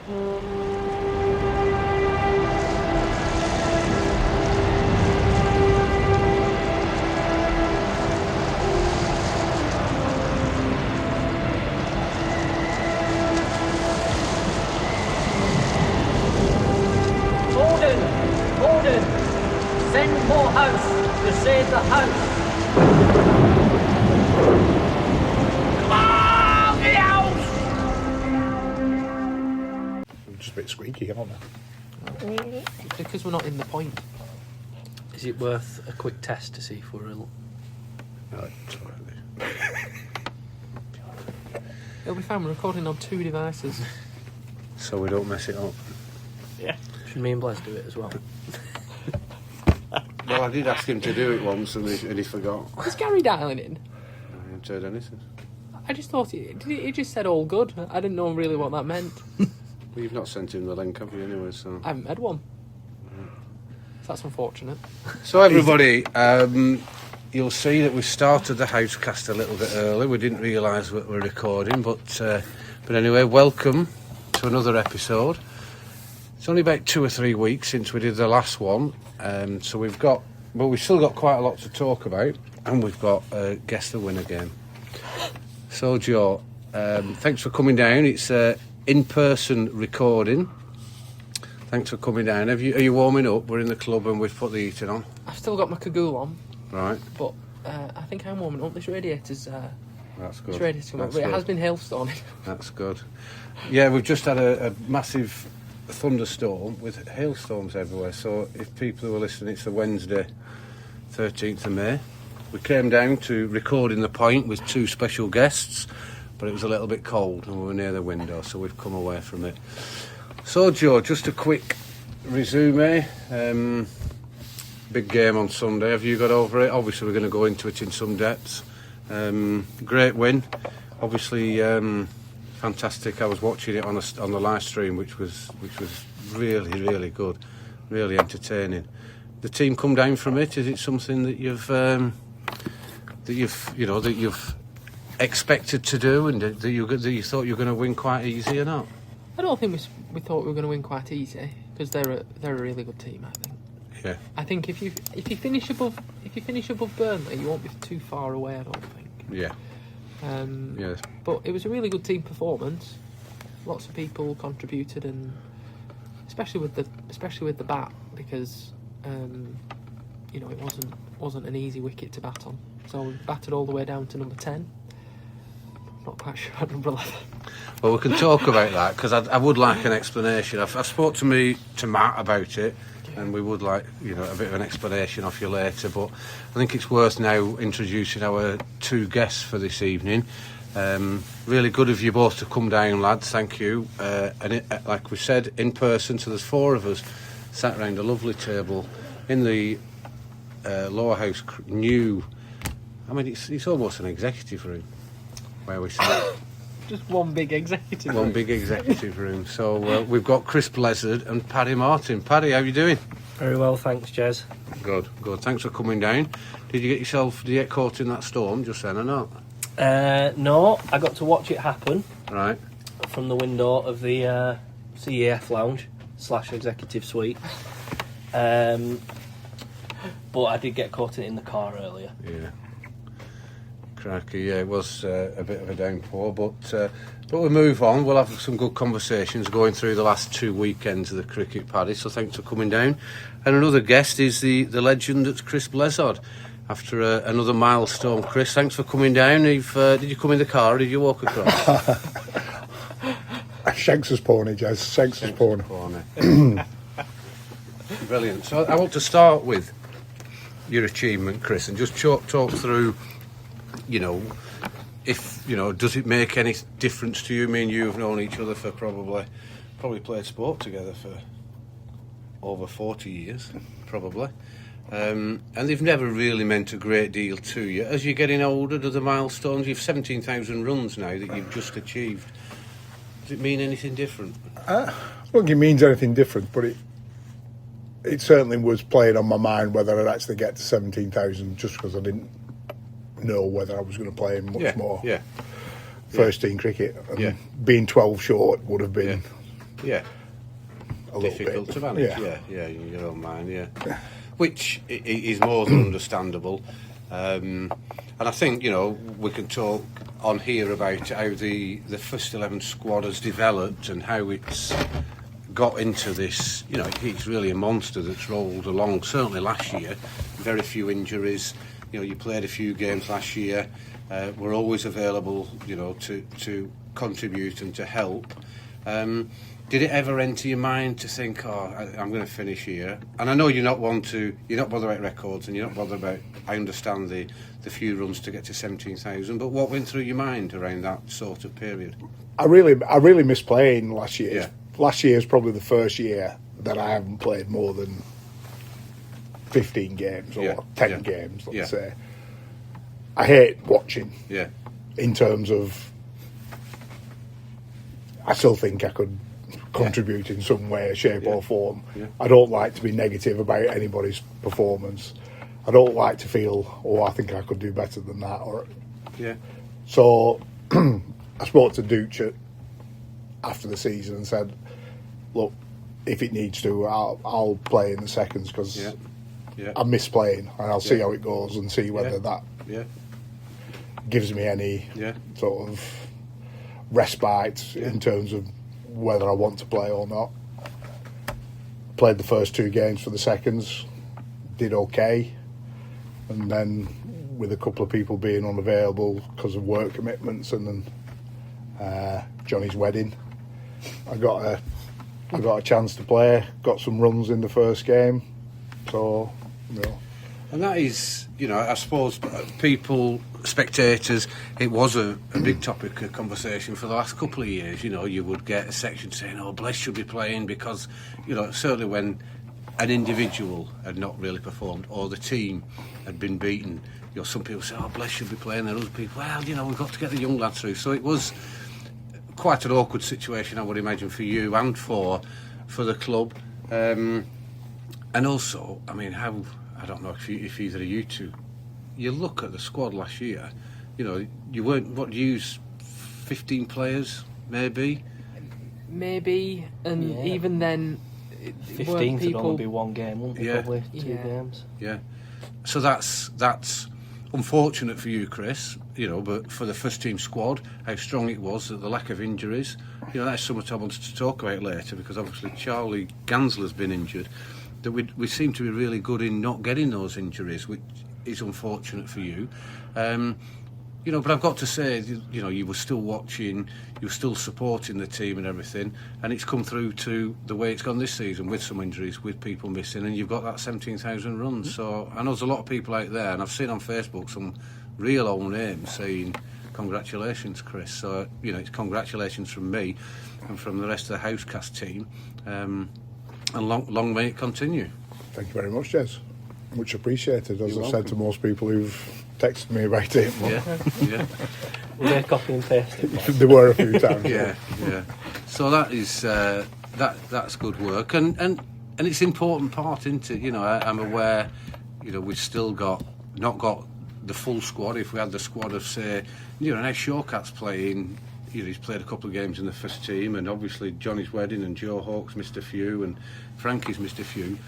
Ordered! Send Lowerhouse to save the house! Come on, the house! I'm just a bit squeaky, aren't I? Because we're not in the point. Is it worth a quick test to see if we're ill? No, it's all right. It'll be fine, we're recording on 2 devices. So we don't mess it up. Yeah. Should me and Blez do it as well? Well, I did ask him to do it once and he forgot. Was Gary dialing in? I haven't heard anything. I just thought he just said all good. I didn't know really what that meant. Well, you've not sent him the link, have you, anyway? So I haven't had one. So that's unfortunate. So everybody, you'll see that we started the Housecast a little bit early. We didn't realise what we're recording, but anyway, welcome to another episode. It's only about 2 or 3 weeks since we did the last one, so we've still got quite a lot to talk about, and we've got Guess the Winner game. So Joe, thanks for coming down. It's in-person recording. Thanks for coming down. Are you warming up? We're in the club and we've put the heating on. I've still got my cagoule on. Right. But I think I'm warming up. This radiator's... That's good. It's ready to come up, but it has been hailstorming. That's good. Yeah, we've just had a massive thunderstorm with hailstorms everywhere. So if people who are listening, it's the Wednesday, 13th of May. We came down to record in the point with 2 special guests, but it was a little bit cold and we were near the window, so we've come away from it. So Joe, just a quick resume. Big game on Sunday. Have you got over it? Obviously, we're going to go into it in some depth. Great win. Obviously, fantastic. I was watching it on the live stream, which was really, really good, really entertaining. The team come down from it. Is it something that you've expected to do, and that you thought you were going to win quite easy or not? I don't think we thought we were going to win quite easy, because they're a really good team, I think. Yeah. I think if you finish above Burnley, you won't be too far away, I don't think. Yeah. Yes. But it was a really good team performance. Lots of people contributed, and especially with the bat, because it wasn't an easy wicket to bat on. So we batted all the way down to number 10. Not quite sure at number 11. Well, we can talk about that, because I would like an explanation. I've spoke to Matt about it, and we would like a bit of an explanation off you later. But I think it's worth now introducing our 2 guests for this evening. Really good of you both to come down, lads. Thank you. Like we said, in person. So there's 4 of us sat around a lovely table in the Lowerhouse new. I mean, it's almost an executive room where we sat. Just one big executive room. One big executive room. So we've got Chris Bleazard and Paddy Martin. Paddy, how are you doing? Very well, thanks, Jez. Good. Thanks for coming down. Did you get caught in that storm just then or not? No, I got to watch it happen. Right. From the window of the CEF lounge / executive suite. But I did get caught in the car earlier. Yeah. Crikey, yeah, it was a bit of a downpour, but we'll move on. We'll have some good conversations going through the last 2 weekends of the cricket, Paddy, so thanks for coming down. And another guest is the legend that's Chris Bleazard. After another milestone, Chris, thanks for coming down. Did you come in the car or did you walk across? Shanks' pony, Jez. Shanks' pony. Brilliant. So I want to start with your achievement, Chris, and just talk through, does it make any difference to you? Me and you have known each other for probably played sport together for over 40 years, probably. And they've never really meant a great deal to you. As you're getting older, do the milestones, you've 17,000 runs now that you've just achieved. Does it mean anything different? I don't think it means anything different, but it certainly was playing on my mind whether I'd actually get to 17,000, just because I didn't know whether I was going to play much more. Yeah. First team cricket. And being 12 short would have been Yeah. a little Difficult bit. to manage, yeah, in your own mind, which is more than understandable. And I think, we can talk on here about how the first 11 squad has developed and how it's got into this. It's really a monster that's rolled along. Certainly last year, very few injuries. You played a few games last year. We're always available, to contribute and to help. Did it ever enter your mind to think, I'm going to finish here? And I know you're not bothered about records, and you're not bothered about, I understand the few runs to get to 17,000, but what went through your mind around that sort of period? I really miss playing last year. Yeah. Last year is probably the first year that I haven't played more than 15 games or 10 games, let's say. I hate watching. Yeah. In terms of, I still think I could contribute in some way, shape or form. Yeah. I don't like to be negative about anybody's performance. I don't like to feel, I think I could do better than that. So I spoke to Dooch after the season and said, look, if it needs to, I'll play in the seconds because I miss playing, and I'll see how it goes and see whether that gives me any sort of respite in terms of whether I want to play or not. Played the first 2 games for the seconds, did okay, and then with a couple of people being unavailable because of work commitments and then Johnny's wedding, I got a chance to play, got some runs in the first game, so And that is, I suppose people, spectators, it was a big topic of conversation for the last couple of years. You would get a section saying, Blez should be playing because, certainly when an individual had not really performed or the team had been beaten, some people say, Blez should be playing, and other people, we've got to get the young lads through. So it was quite an awkward situation, I would imagine, for you and for the club. And also, I don't know if either of you two, you look at the squad last year, you weren't, use 15 players, maybe? Maybe, and even then, 15 could only be one game, wouldn't it? Probably 2 games. Yeah. So that's unfortunate for you, Chris, but for the first team squad, how strong it was, the lack of injuries, that's something I wanted to talk about later, because obviously Charlie Gansler's been injured. That we seem to be really good in not getting those injuries, which is unfortunate for you. But I've got to say, you were still watching, you were still supporting the team and everything, and it's come through to the way it's gone this season with some injuries, with people missing, and you've got that 17,000 runs. So I know there's a lot of people out there, and I've seen on Facebook some real old names saying, congratulations, Chris. So, it's congratulations from me and from the rest of the Housecast team. And long may it continue. Thank you very much, Jez. Much appreciated, as You're I've welcome. said to most people who've texted me about it. Yeah. Will they copy and paste it? There were a few times. Yeah. So that is that's good work, and it's an important part, isn't it? I'm aware, we've still not got the full squad. If we had the squad of, say, now Shawcat's playing. He's played a couple of games in the first team, and obviously Johnny's wedding and Joe Hawke's missed a few, and Frankie's missed a few.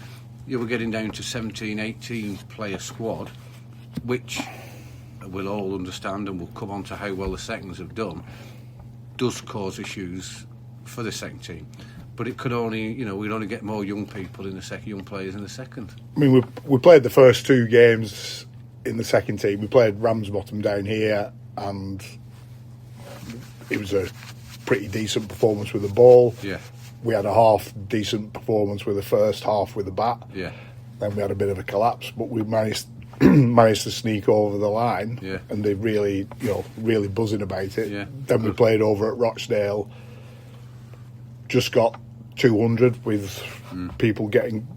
You were getting down to 17, 18 player squad, which we'll all understand, and we'll come on to how well the seconds have done, does cause issues for the second team. But it could only, we'd only get more young people in the second, young players in the second. We played the first 2 games in the second team. We played Ramsbottom down here, and it was a pretty decent performance with the ball. Yeah. We had a half decent performance with the first half with the bat. Yeah. Then we had a bit of a collapse, but we managed to sneak over the line. Yeah. And they really, really buzzing about it. Yeah. Then we played over at Rochdale. Just got 200 with people getting,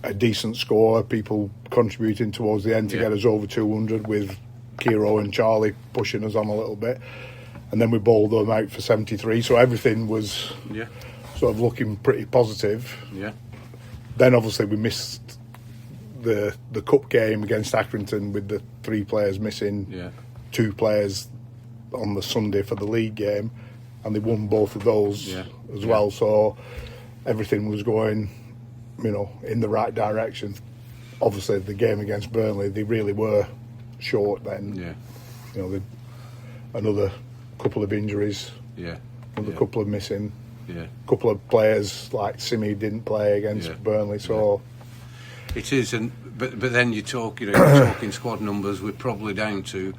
a decent score. People contributing towards the end to get us over 200 with Kiro and Charlie pushing us on a little bit, and then we bowled them out for 73, so everything was sort of looking pretty positive. Then obviously we missed the cup game against Accrington with the 3 players missing, 2 players on the Sunday for the league game, and they won both of those as well. So everything was going, in the right direction. Obviously, the game against Burnley, they really were short then. Another couple of injuries. Another couple of missing. A couple of players like Simi didn't play against Burnley. So it is, but then you're talking squad numbers. We're probably down to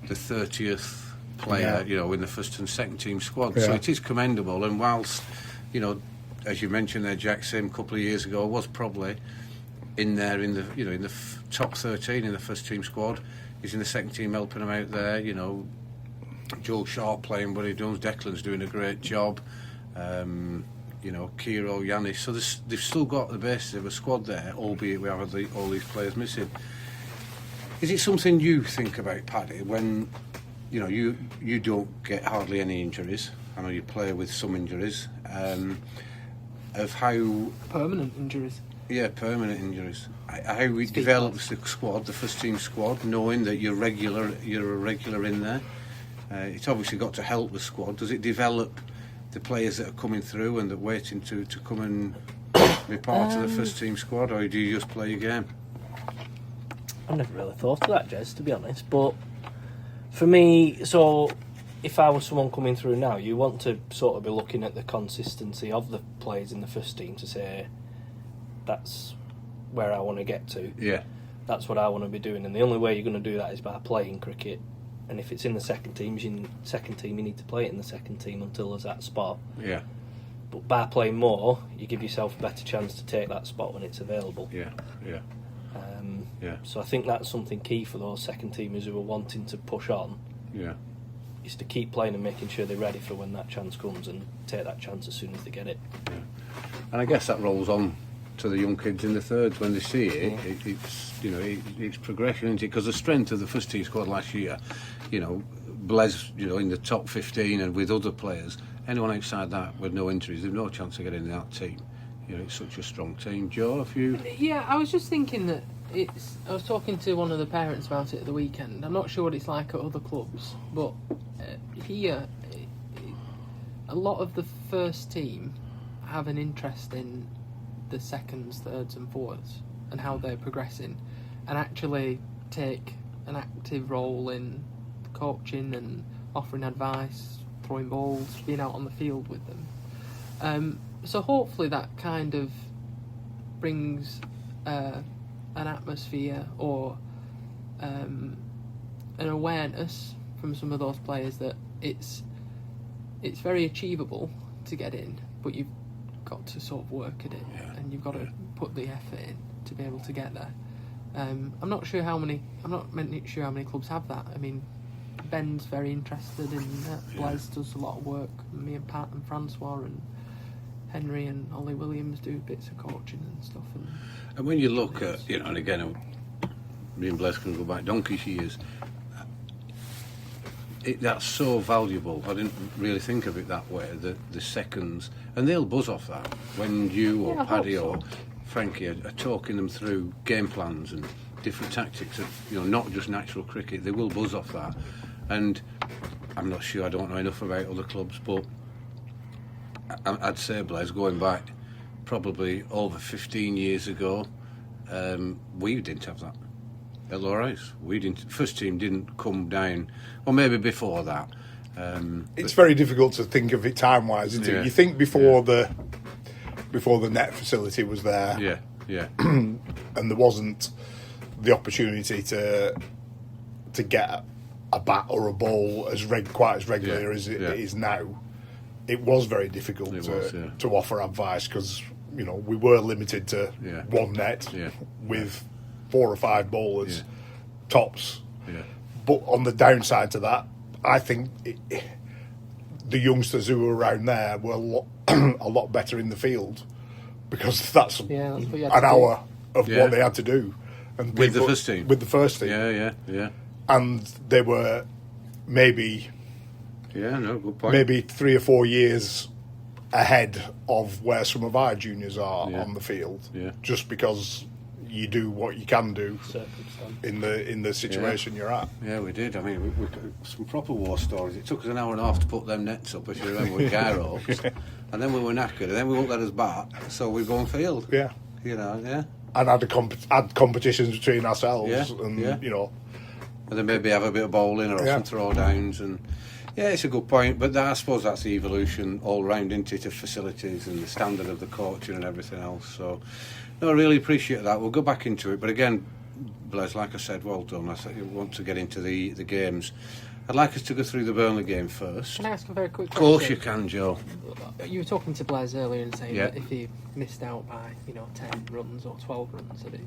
the 30th player, in the first and second team squad. So it is commendable. And whilst, as you mentioned there, Jack, same couple of years ago, was probably in there in the top 13 in the first team squad. He's in the second team helping him out there. Joe Sharp playing what he does. Declan's doing a great job. Kiro, Yanis. So they've still got the basis of a squad there, albeit we have all these players missing. Is it something you think about, Paddy, when you don't get hardly any injuries? I know you play with some injuries. Of how permanent injuries. Yeah, permanent injuries. How it develops the squad, the first team squad, knowing that you're a regular in there. It's obviously got to help the squad. Does it develop the players that are coming through and that are waiting to come and be part of the first team squad, or do you just play your game? I've never really thought of that, Jez, to be honest. But for me, so if I was someone coming through now, you want to sort of be looking at the consistency of the players in the first team to say, that's where I want to get to. Yeah. That's what I want to be doing. And the only way you're going to do that is by playing cricket. And if it's in the second team, you need to play it in the second team until there's that spot. Yeah. But by playing more, you give yourself a better chance to take that spot when it's available. Yeah. So I think that's something key for those second teamers who are wanting to push on. Yeah. Is to keep playing and making sure they're ready for when that chance comes and take that chance as soon as they get it. Yeah. And I guess that rolls on to the young kids in the thirds when they see it. It's progression, isn't it? Because the strength of the first team squad last year, Blez, in the top 15 and with other players, anyone outside that with no injuries, they've no chance of getting in that team. It's such a strong team. Joe, if you... Yeah, I was just thinking that I was talking to one of the parents about it at the weekend. I'm not sure what it's like at other clubs, but here, a lot of the first team have an interest in the seconds, thirds and fourths and how they're progressing, and actually take an active role in coaching and offering advice, throwing balls, being out on the field with them. So hopefully that kind of brings an atmosphere or an awareness from some of those players that it's very achievable to get in, but you've got to sort of work at it, and you've got to put the effort in to be able to get there. I'm not sure how many clubs have that. I mean, Ben's very interested in that. Blez does a lot of work. Me and Pat and Francois and Henry and Ollie Williams do bits of coaching and stuff. And when you look at, and again, me and Blez can go back donkey's years, that's so valuable. I didn't really think of it that way, the seconds. And they'll buzz off that when you or Paddy or Frankie are talking them through game plans and different tactics of, not just natural cricket. They will buzz off that. And I'm not sure, I don't know enough about other clubs, but I'd say, Blez, going back probably over 15 years ago, we didn't have that. At Lowerhouse, we didn't. First team didn't come down, or maybe before that. It's very difficult to think of it time-wise, isn't it? You think before the net facility was there, and there wasn't the opportunity to get a bat or a ball quite as regularly as it is now. It was very difficult to offer advice because we were limited to one net with 4 or 5 bowlers tops. But on the downside to that, I think the youngsters who were around there were a lot better in the field because that's an hour of what they had to do. And with the first team? With the first team. Yeah. And they were maybe... good point. Maybe 3 or 4 years ahead of where some of our juniors are on the field. Just because, you do what you can do in the situation you're at. Yeah, we did. I mean, we some proper war stories. It took us an hour and a half to put them nets up, if you remember, with guy ropes. And then we were knackered, and then we won't let us bat, so we'd go on field. Yeah. You know, yeah. And had competitions between ourselves, and you know. And then maybe have a bit of bowling or some throwdowns, and yeah, it's a good point. But I suppose that's the evolution all round into it of facilities and the standard of the coaching and everything else. So, no, I really appreciate that. We'll go back into it, but again, Blez, like I said, well done. I want to get into the games. I'd like us to go through the Burnley game first. Can I ask a very quick question? Of course you can, Joe. You were talking to Blez earlier and saying that if he missed out by 10 runs or 12 runs, that it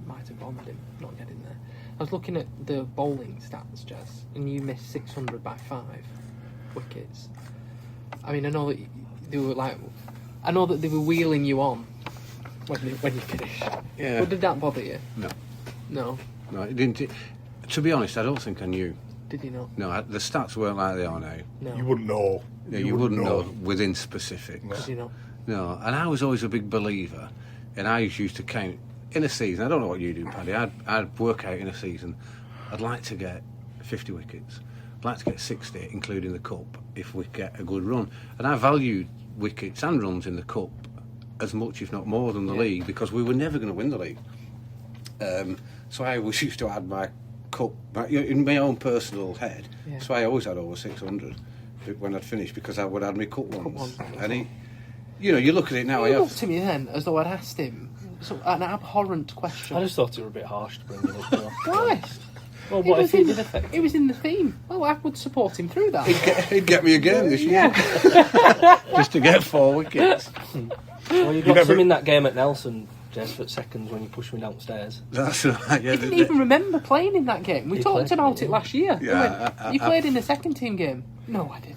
might have bothered him not getting there. I was looking at the bowling stats, Jez, and you missed 600 by 5 wickets. I mean, I know that they were wheeling you on when you finished. Yeah. But did that bother you? No, it didn't. To be honest, I don't think I knew. Did you not? No, the stats weren't like they are now. No. You wouldn't know. Yeah, you wouldn't know within specifics. Did you not? No, and I was always a big believer, and I used to count in a season. I don't know what you do, Paddy. I'd work out in a season. I'd like to get 50 wickets. I'd like to get 60, including the cup, if we get a good run. And I valued wickets and runs in the cup as much, if not more, than the league, because we were never going to win the league. So I always used to add my cup in my own personal head. Yeah. So I always had over 600 when I'd finished, because I would add my cup ones. And you look at it now. He looked to me then as though I'd asked him an abhorrent question. I just thought it was a bit harsh to bring it up. Why? Well, what if it did affect him? It was in the theme. Well, I would support him through that. He'd get me a game this year. Just to get 4 wickets. Well, you got some in that game at Nelson, Jez, for seconds when you pushed me downstairs. That's right, yeah. I didn't even remember playing in that game. We talked about it last year. Yeah, you played in the second team game. No, I didn't.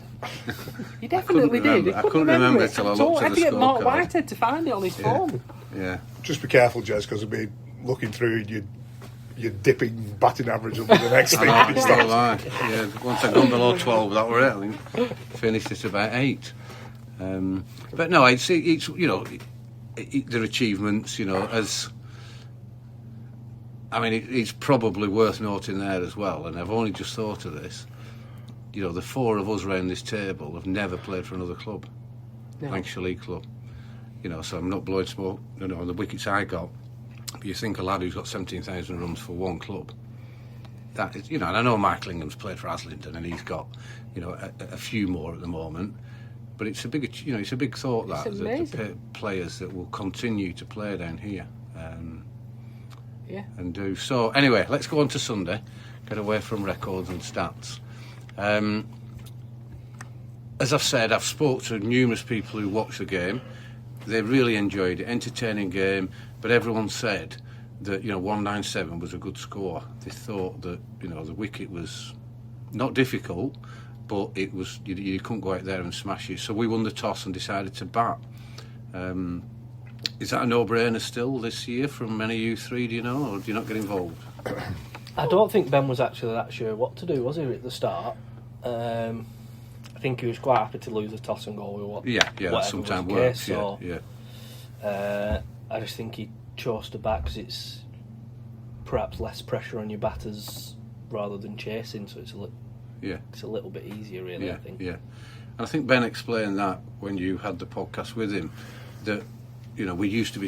You definitely did. I couldn't remember it till I looked at the scorecard. I had to get Mark Whitehead to find it on his phone. Yeah. Just be careful, Jez, because I'll be looking through your dipping batting average will be the next thing. Yeah, once I got below 12, that were it. I think finished at about 8. But no, it's their achievements. It's probably worth noting there as well. And I've only just thought of this. The 4 of us around this table have never played for another club, Lancashire League club. So I'm not blowing smoke. On the wickets I got. But you think a lad who's got 17,000 runs for one club, that is, and I know Michael Ingham's played for Aslington and he's got, a few more at the moment. But it's a big, it's a big thought that the players that will continue to play down here, and do so. Anyway, let's go on to Sunday. Get away from records and stats. As I've said, I've spoke to numerous people who watched the game. They really enjoyed it, entertaining game. But everyone said that 197 was a good score. They thought that the wicket was not difficult, but it was you couldn't go out there and smash it. So we won the toss and decided to bat. Is that a no-brainer still this year from any of you three? Do you know, or do you not get involved? I don't think Ben was actually that sure what to do, was he, at the start? I think he was quite happy to lose the toss and go with what. Yeah, that sometimes works. I just think he chose to bat because it's perhaps less pressure on your batters rather than chasing, so it's a little bit easier, really. I think. Yeah, and I think Ben explained that when you had the podcast with him, that we used to be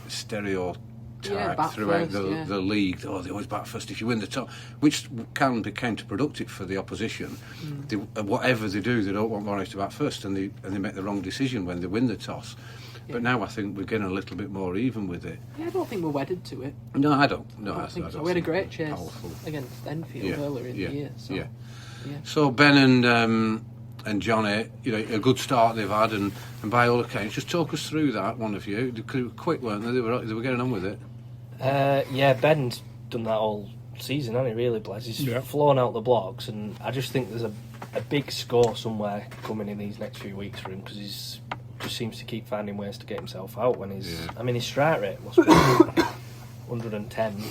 stereotyped throughout the league. Oh, they always bat first if you win the toss, which can be counterproductive for the opposition. Whatever they do, they don't want Morris to bat first, and they make the wrong decision when they win the toss. But now I think we're getting a little bit more even with it. Yeah, I don't think we're wedded to it. No, I don't. No, I don't think so. We had a great chase against Enfield earlier in the year. So. So Ben and Johnny, a good start they've had, and by all accounts, just talk us through that. One of you, they were quick, weren't they? They were getting on with it. Ben's done that all season, hasn't he? Really, Blez. He's flown out the blocks, and I just think there's a big score somewhere coming in these next few weeks for him because he's just seems to keep finding ways to get himself out when he's. I mean, his strike rate was 110,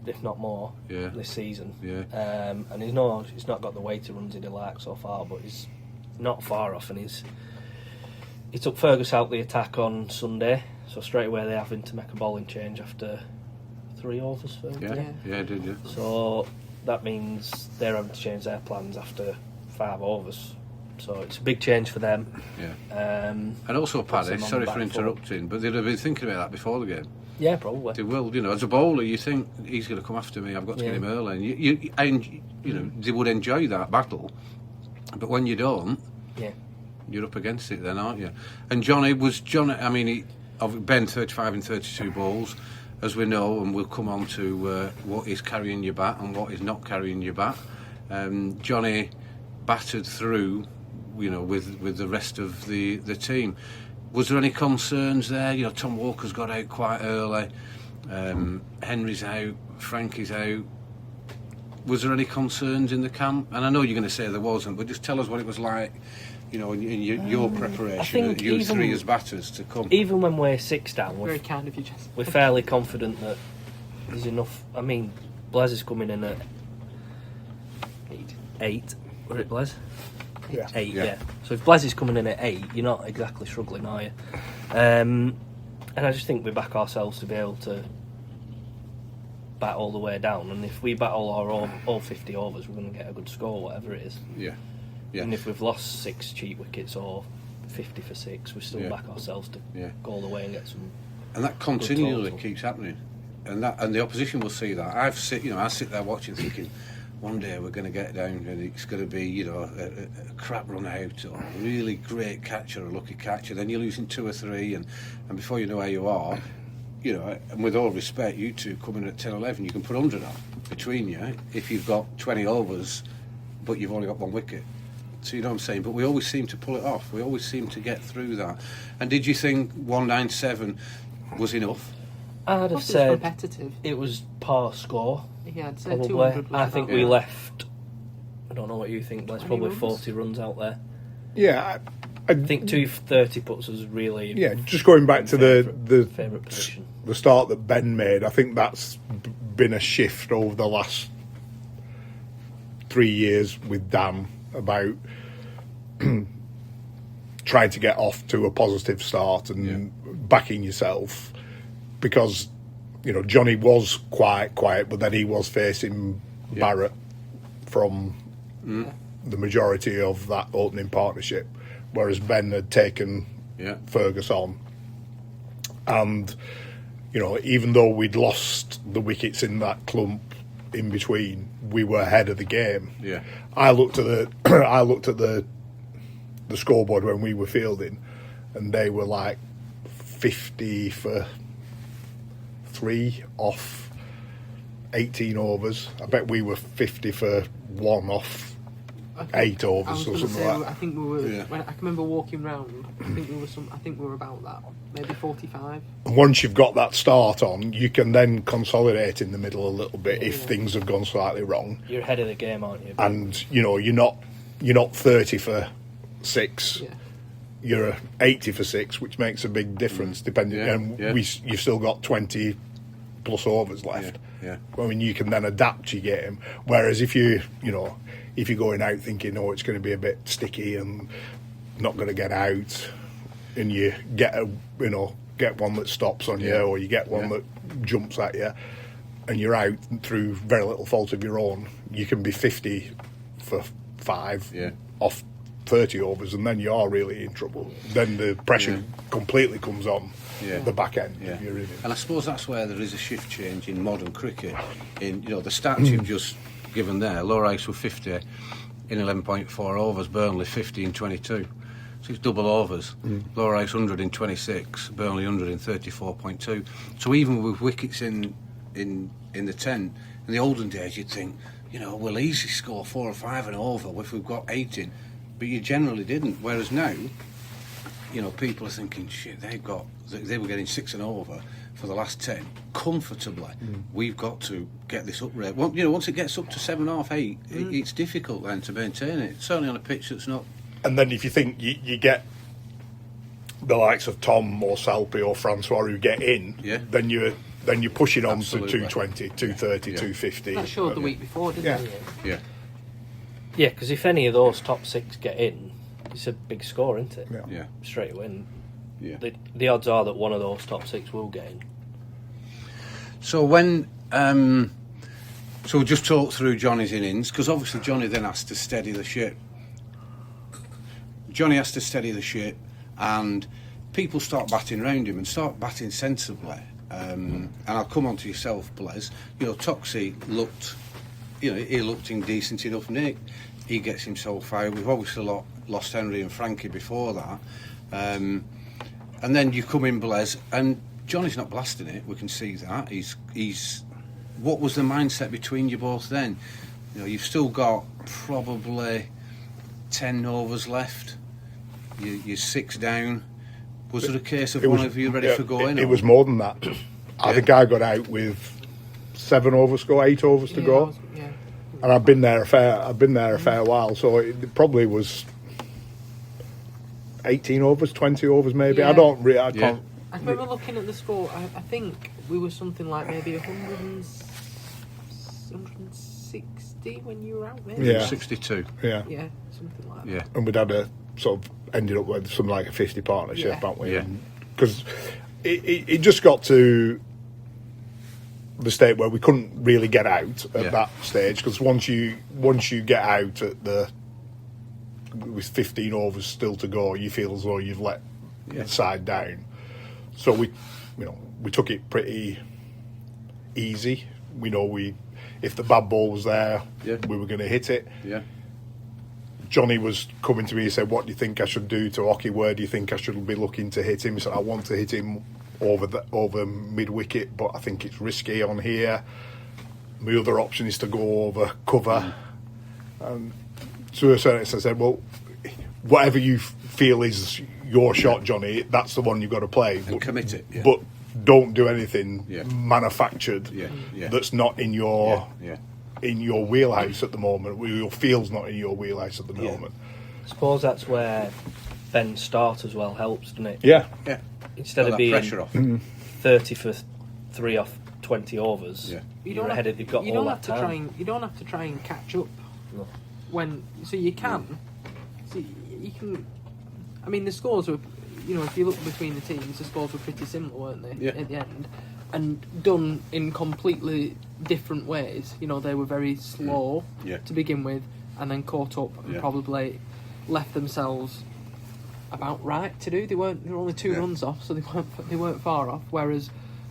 if not more, this season. And he's not got the weighted runs he'd like so far, but he's not far off. And he took Fergus out the attack on Sunday, so straight away they're having to make a bowling change after 3 overs for him. Yeah, did you? So that means they're having to change their plans after 5 overs. So it's a big change for them. Yeah. And also, Paddy, sorry for interrupting, but they'd have been thinking about that before the game. Yeah, probably. They will, as a bowler, you think he's going to come after me. I've got to get him early, and they would enjoy that battle. But when you don't, you're up against it, then, aren't you? And Johnny. I mean, Ben 35 and 32 balls, as we know, and we'll come on to what is carrying your bat and what is not carrying your bat. Johnny battered through, with the rest of the team. Was there any concerns there? Tom Walker's got out quite early. Henry's out. Frankie's out. Was there any concerns in the camp? And I know you're going to say there wasn't, but just tell us what it was like, in your preparation, you three as batters to come. Even when we're 6 down, very kind of you, Jess. We're fairly confident that there's enough. I mean, Blez is coming in at 8. Was it Blez? Yeah. 8, yeah. So if Blez is coming in at 8, you're not exactly struggling, are you? And I just think we back ourselves to be able to bat all the way down. And if we bat all 50 overs, we're going to get a good score, whatever it is. Yeah. Yeah. And if we've lost 6 cheap wickets or 50 for 6, we still back ourselves to go all the way and get some. And that continually keeps happening, and the opposition will see that. I sit there watching, thinking, one day we're going to get down and it's going to be, a crap run out or a really great catch or a lucky catch, and then you're losing 2 or 3, and before you know where you are, and with all respect, you two coming at 10, 11, you can put 100 on between you if you've got 20 overs, but you've only got 1 wicket. So you know what I'm saying? But we always seem to pull it off. We always seem to get through that. And did you think 197 was enough? I'd have said competitive. It was par score. Yeah, I'd say probably. 200 I think we left. I don't know what you think, but it's probably 40 runs out there. Yeah, I think 230 puts us really. Yeah, just going back to the favourite position. The start that Ben made, I think that's been a shift over the last 3 years with Dan about trying to get off to a positive start and backing yourself, because Johnny was quite quiet, but then he was facing Barrett from the majority of that opening partnership, whereas Ben had taken Fergus on. And even though we'd lost the wickets in that clump in between, we were ahead of the game. Yeah, I looked at the scoreboard when we were fielding, and they were like 50 for 3 off 18 overs. I bet we were 50 for 1 off 8 overs or something like that. I think we were. When I can remember walking round. I think we were about that. Maybe 45. And once you've got that start on, you can then consolidate in the middle a little bit if things have gone slightly wrong. You're ahead of the game, aren't you? And you're not 30 for 6. Yeah. You're 80 for 6, which makes a big difference. Depending, you've still got 20 plus overs left. Yeah. I mean, you can then adapt your game. Whereas if you're going out thinking, it's going to be a bit sticky and not going to get out, and you get one that stops on you, or you get one that jumps at you, and you're out through very little fault of your own, you can be 50 for 5 off 30 overs, and then you are really in trouble. Then the pressure completely comes on the back end of your innings. And I suppose that's where there is a shift change in modern cricket. In the stats you've just given there, Lowerhouse were 50 in 11.4 overs, Burnley 50 in 22. So it's double overs. Lowerhouse 100 in 26, Burnley 100 in 34.2. So even with wickets in the 10, in the olden days you'd think, we'll easily score 4 or 5 and over if we've got 8 in. But you generally didn't. Whereas now, people are thinking, shit, they were getting 6 and over for the last 10 comfortably. We've got to get this up rate. Once it gets up to 7.5, 8, it's difficult then to maintain it. Certainly on a pitch that's not. And then if you think you get the likes of Tom or Salpy or Francois who get in, then you're pushing on to 220, 230, 250. That showed the week before, didn't it? Yeah. Yeah, because if any of those top 6 get in, it's a big score, isn't it? Yeah. Straight away. Yeah. The odds are that one of those top 6 will get in. So when so we'll just talk through Johnny's innings, because obviously Johnny then has to steady the ship. Johnny has to steady the ship, and people start batting round him and start batting sensibly. And I'll come on to yourself, Blez. You know, Toxie looked, you know, he looked in decent enough nick. He gets himself out. We've obviously lost Henry and Frankie before that. And then you come in, Blez, and Johnny's not blasting it. We can see that. He's. What was the mindset between you both then? You know, you've still got probably 10 overs left. You're 6 down. Was it a case of one of you ready for going? It was more than that. I think I got out with 7 overs to go, 8 overs to go. And I've been there a fair while, so it probably was 18 overs, 20 overs maybe. Yeah. I can't. I remember looking at the score. I think we were something like maybe 160 when you were out. Maybe. Yeah. 62. Yeah, something like that. Yeah. And we'd had a sort of ended up with something like a 50 partnership, haven't we? Yeah. Because it just got to the state where we couldn't really get out at that stage, because once you get out with 15 overs still to go, you feel as though you've let the side down. So we took it pretty easy. We know if the bad ball was there, we were going to hit it. Yeah. Johnny was coming to me and said, "What do you think I should do to Hockey? Where do you think I should be looking to hit him?" He said, "I want to hit him over mid wicket, but I think it's risky on here. My other option is to go over cover." And to a certain extent, I said, "Well, whatever you feel is your shot, Johnny, that's the one you've got to play. And commit it. Yeah. But don't do anything manufactured that's not in your in your wheelhouse at the moment. Your field's not in your wheelhouse at the moment." I suppose that's where Ben's start as well helps, doesn't it? Yeah. Instead of being pressure off. 30 for 3 off 20 overs, you're ahead of. You've got all that time. You don't have to try and catch up. No. So you can. So you can. I mean, the scores were, you know, if you look between the teams, the scores were pretty similar, weren't they? Yeah. At the end, and done in completely different ways. You know, they were very slow to begin with, and then caught up and probably left themselves about right to do. They were only 2 runs off, so they weren't far off. Whereas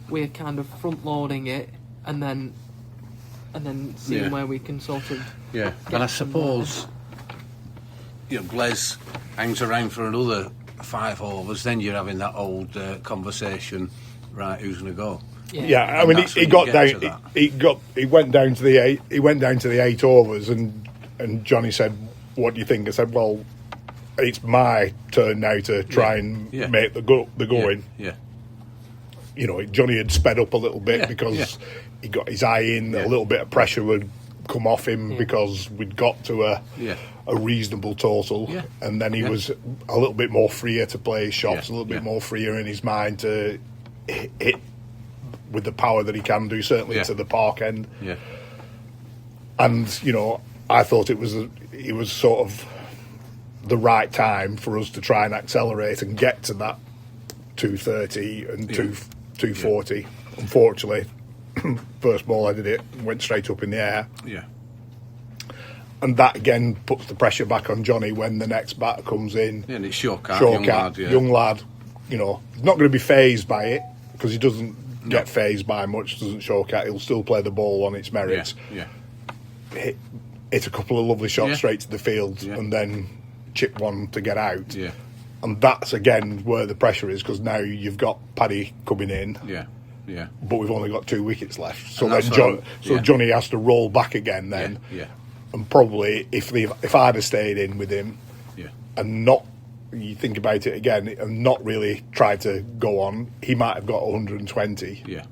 we're kind of front loading it, and then seeing where we can sort of and I suppose, you know, Blez hangs around for another 5 overs, then you're having that old conversation, right? Who's going to go? Yeah, I mean, he got down. He went down to the 8. He went down to the 8 overs, and Johnny said, "What do you think?" I said, "Well, it's my turn now to try and make the going." Yeah. You know, Johnny had sped up a little bit because he got his eye in. A little bit of pressure would come off him because we'd got to a reasonable total, and then he was a little bit more freer to play his shots, a little bit more freer in his mind to hit with the power that he can do, certainly to the park end. Yeah. And you know, I thought it was sort of the right time for us to try and accelerate and get to that 230 and 240. Unfortunately, first ball I did it went straight up in the air. Yeah. And that again puts the pressure back on Johnny when the next batter comes in. Yeah, and it's Shawcat, young lad. You know, he's not going to be phased by it because he doesn't get phased by much. Doesn't Shawcat? He'll still play the ball on its merits. Hit a couple of lovely shots straight to the field, and then chip one to get out. Yeah. And that's again where the pressure is, because now you've got Paddy coming in. Yeah. But we've only got 2 wickets left, so then Johnny has to roll back again then. And probably if I'd have stayed in with him, and not, you think about it again, and not really tried to go on, he might have got 120. Yeah.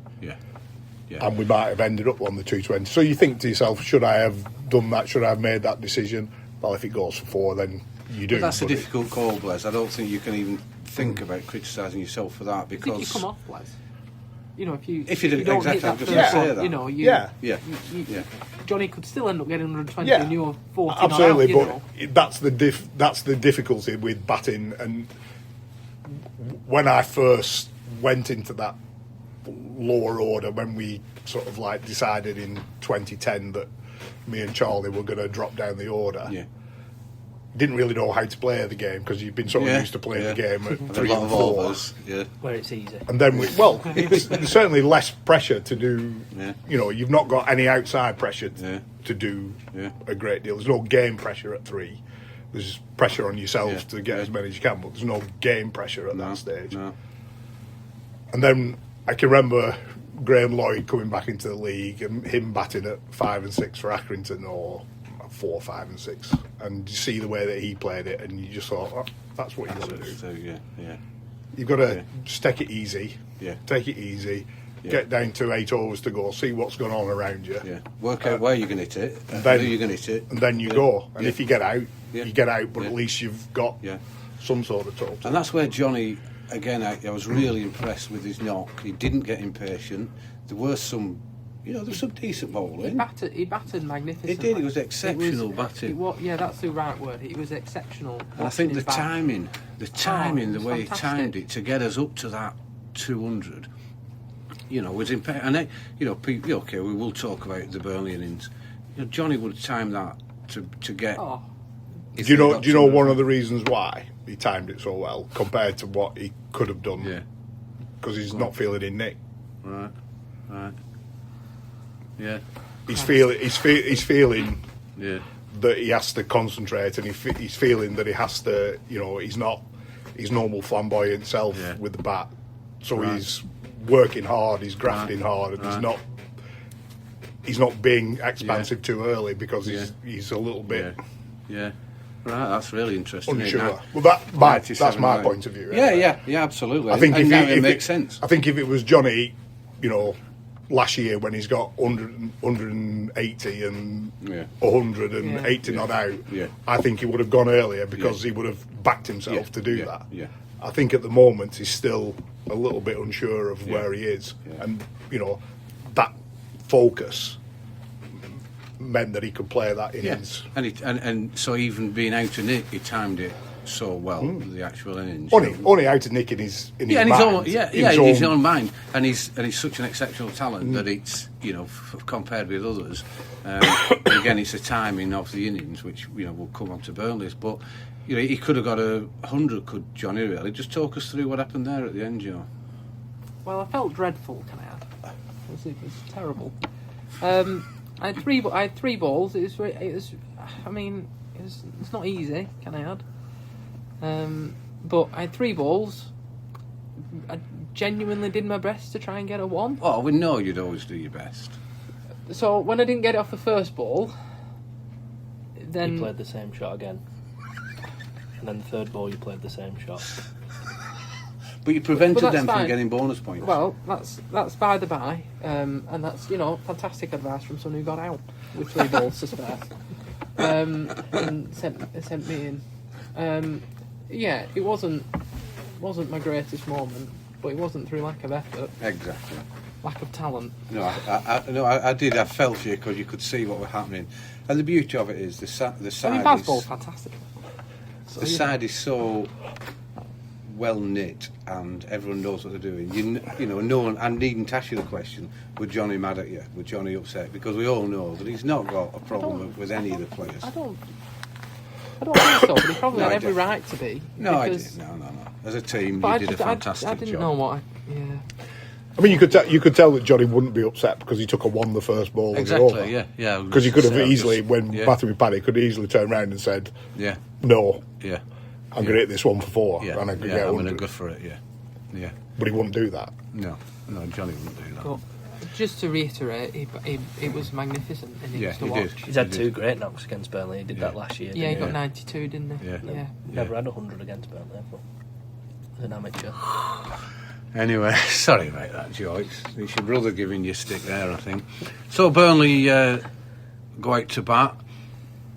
And we might have ended up on the 220. So you think to yourself, should I have done that? Should I have made that decision? Well, if it goes for 4, then you do. But that's a difficult call, Blez. I don't think you can even think about criticising yourself for that, because... I think you come off, Blez. You know, if you don't exactly, hit that I'm just first going to say one, that. you know, Johnny could still end up getting 120 and you were 40 absolutely, not out, but that's the difficulty with batting. And when I first went into that lower order when we sort of like decided in 2010 that me and Charlie were going to drop down the order. Yeah. Didn't really know how to play the game because you've been sort of used to playing the game at And 3 a lot and of 4. overs, yeah. Where it's easy. And then there's certainly less pressure to do. Yeah. You know, you've not got any outside pressure to do Yeah. a great deal. There's no game pressure at 3. There's pressure on yourself to get as many as you can, but there's no game pressure at that stage. No. And then I can remember Graham Lloyd coming back into the league and him batting at 5 and 6 for Accrington, or 4, 5 and 6, and you see the way that he played it, and you just thought, oh, that's what you've got to do. So, yeah. You've got to just take it easy. Yeah. Take it easy. Get down to 8 overs to go. See what's going on around you. Yeah. Work out where you're going to hit it. And then who you're going to hit it. And then you go. And if you get out, you get out. But Yeah. at least you've got some sort of total. And that's where Johnny, again, I was really impressed with his knock. He didn't get impatient. There were some, there was some decent bowling. He batted magnificently. He did. It was exceptional batting. That's the right word. It was exceptional. And I think the batting. timing, the way fantastic. he timed it to get us up to that 200, was impactful. And okay, we will talk about the Burnley innings. Johnny would time that to get. Oh. Do you know one of the reasons why he timed it so well compared to what he could have done? Yeah. Because he's not feeling in nick. Right. Yeah. He's feeling Yeah. that he has to concentrate, and he's feeling that he has to. He's not his normal flamboyant self with the bat. So he's working hard. He's grafting hard, and he's not being expansive too early because he's a little bit. Yeah. Right, that's really interesting. Unsure. Well, that's my point of view. Yeah, absolutely. I think if it makes sense. I think if it was Johnny, last year when he's got 180 and 180 not out, I think he would have gone earlier because he would have backed himself to do that. Yeah. I think at the moment he's still a little bit unsure of where he is, and that focus meant that he could play that innings. And so even being out of nick, he timed it so well, the actual innings. Only out of nick in his mind. In his own mind, and he's such an exceptional talent that it's compared with others. And again, it's the timing of the innings, which will come on to Burnley's. But he could have got 100. Could Johnny really just talk us through what happened there at the end, Joe? Well, I felt dreadful. Can I add? It was terrible. I had three balls. It's not easy. Can I add? But I had 3 balls. I genuinely did my best to try and get a 1. Oh, we know you'd always do your best. So when I didn't get it off the first ball, then you played the same shot again, and then the third ball you played the same shot. But you prevented them fine. from getting bonus points. Well, that's by the by, and that's fantastic advice from someone who got out with 3 balls to spare, and sent me in. It wasn't my greatest moment, but it wasn't through lack of effort. Exactly. Lack of talent. No, I did. I felt for you because you could see what was happening, and the beauty of it is the side. Baz ball's fantastic. The side is so well knit, and everyone knows what they're doing. No one. I needn't ask you the question: would Johnny mad at you? Would Johnny upset? Because we all know that he's not got a problem with any of the players. I don't think so, but he probably had every right to be. No, I didn't. No. As a team, you did a fantastic job. I didn't know what. I mean, you could tell that Johnny wouldn't be upset because he took a 1 the first ball. Exactly. Yeah. Because he could have easily, when batting with Paddy, could easily turn around and said, "No, I'm going to hit this one for 4, and I could get 100. I'm going to go for it." Yeah. But he wouldn't do that. No, Johnny wouldn't do that. But just to reiterate, it was magnificent innings to watch. He's had 2 great knocks against Burnley. He did that last year. Yeah, he got 92, didn't he? Yeah. Never had 100 against Burnley, but as an amateur. Anyway, sorry about that, Joe. It's your brother giving you a stick there, I think. So Burnley go out to bat.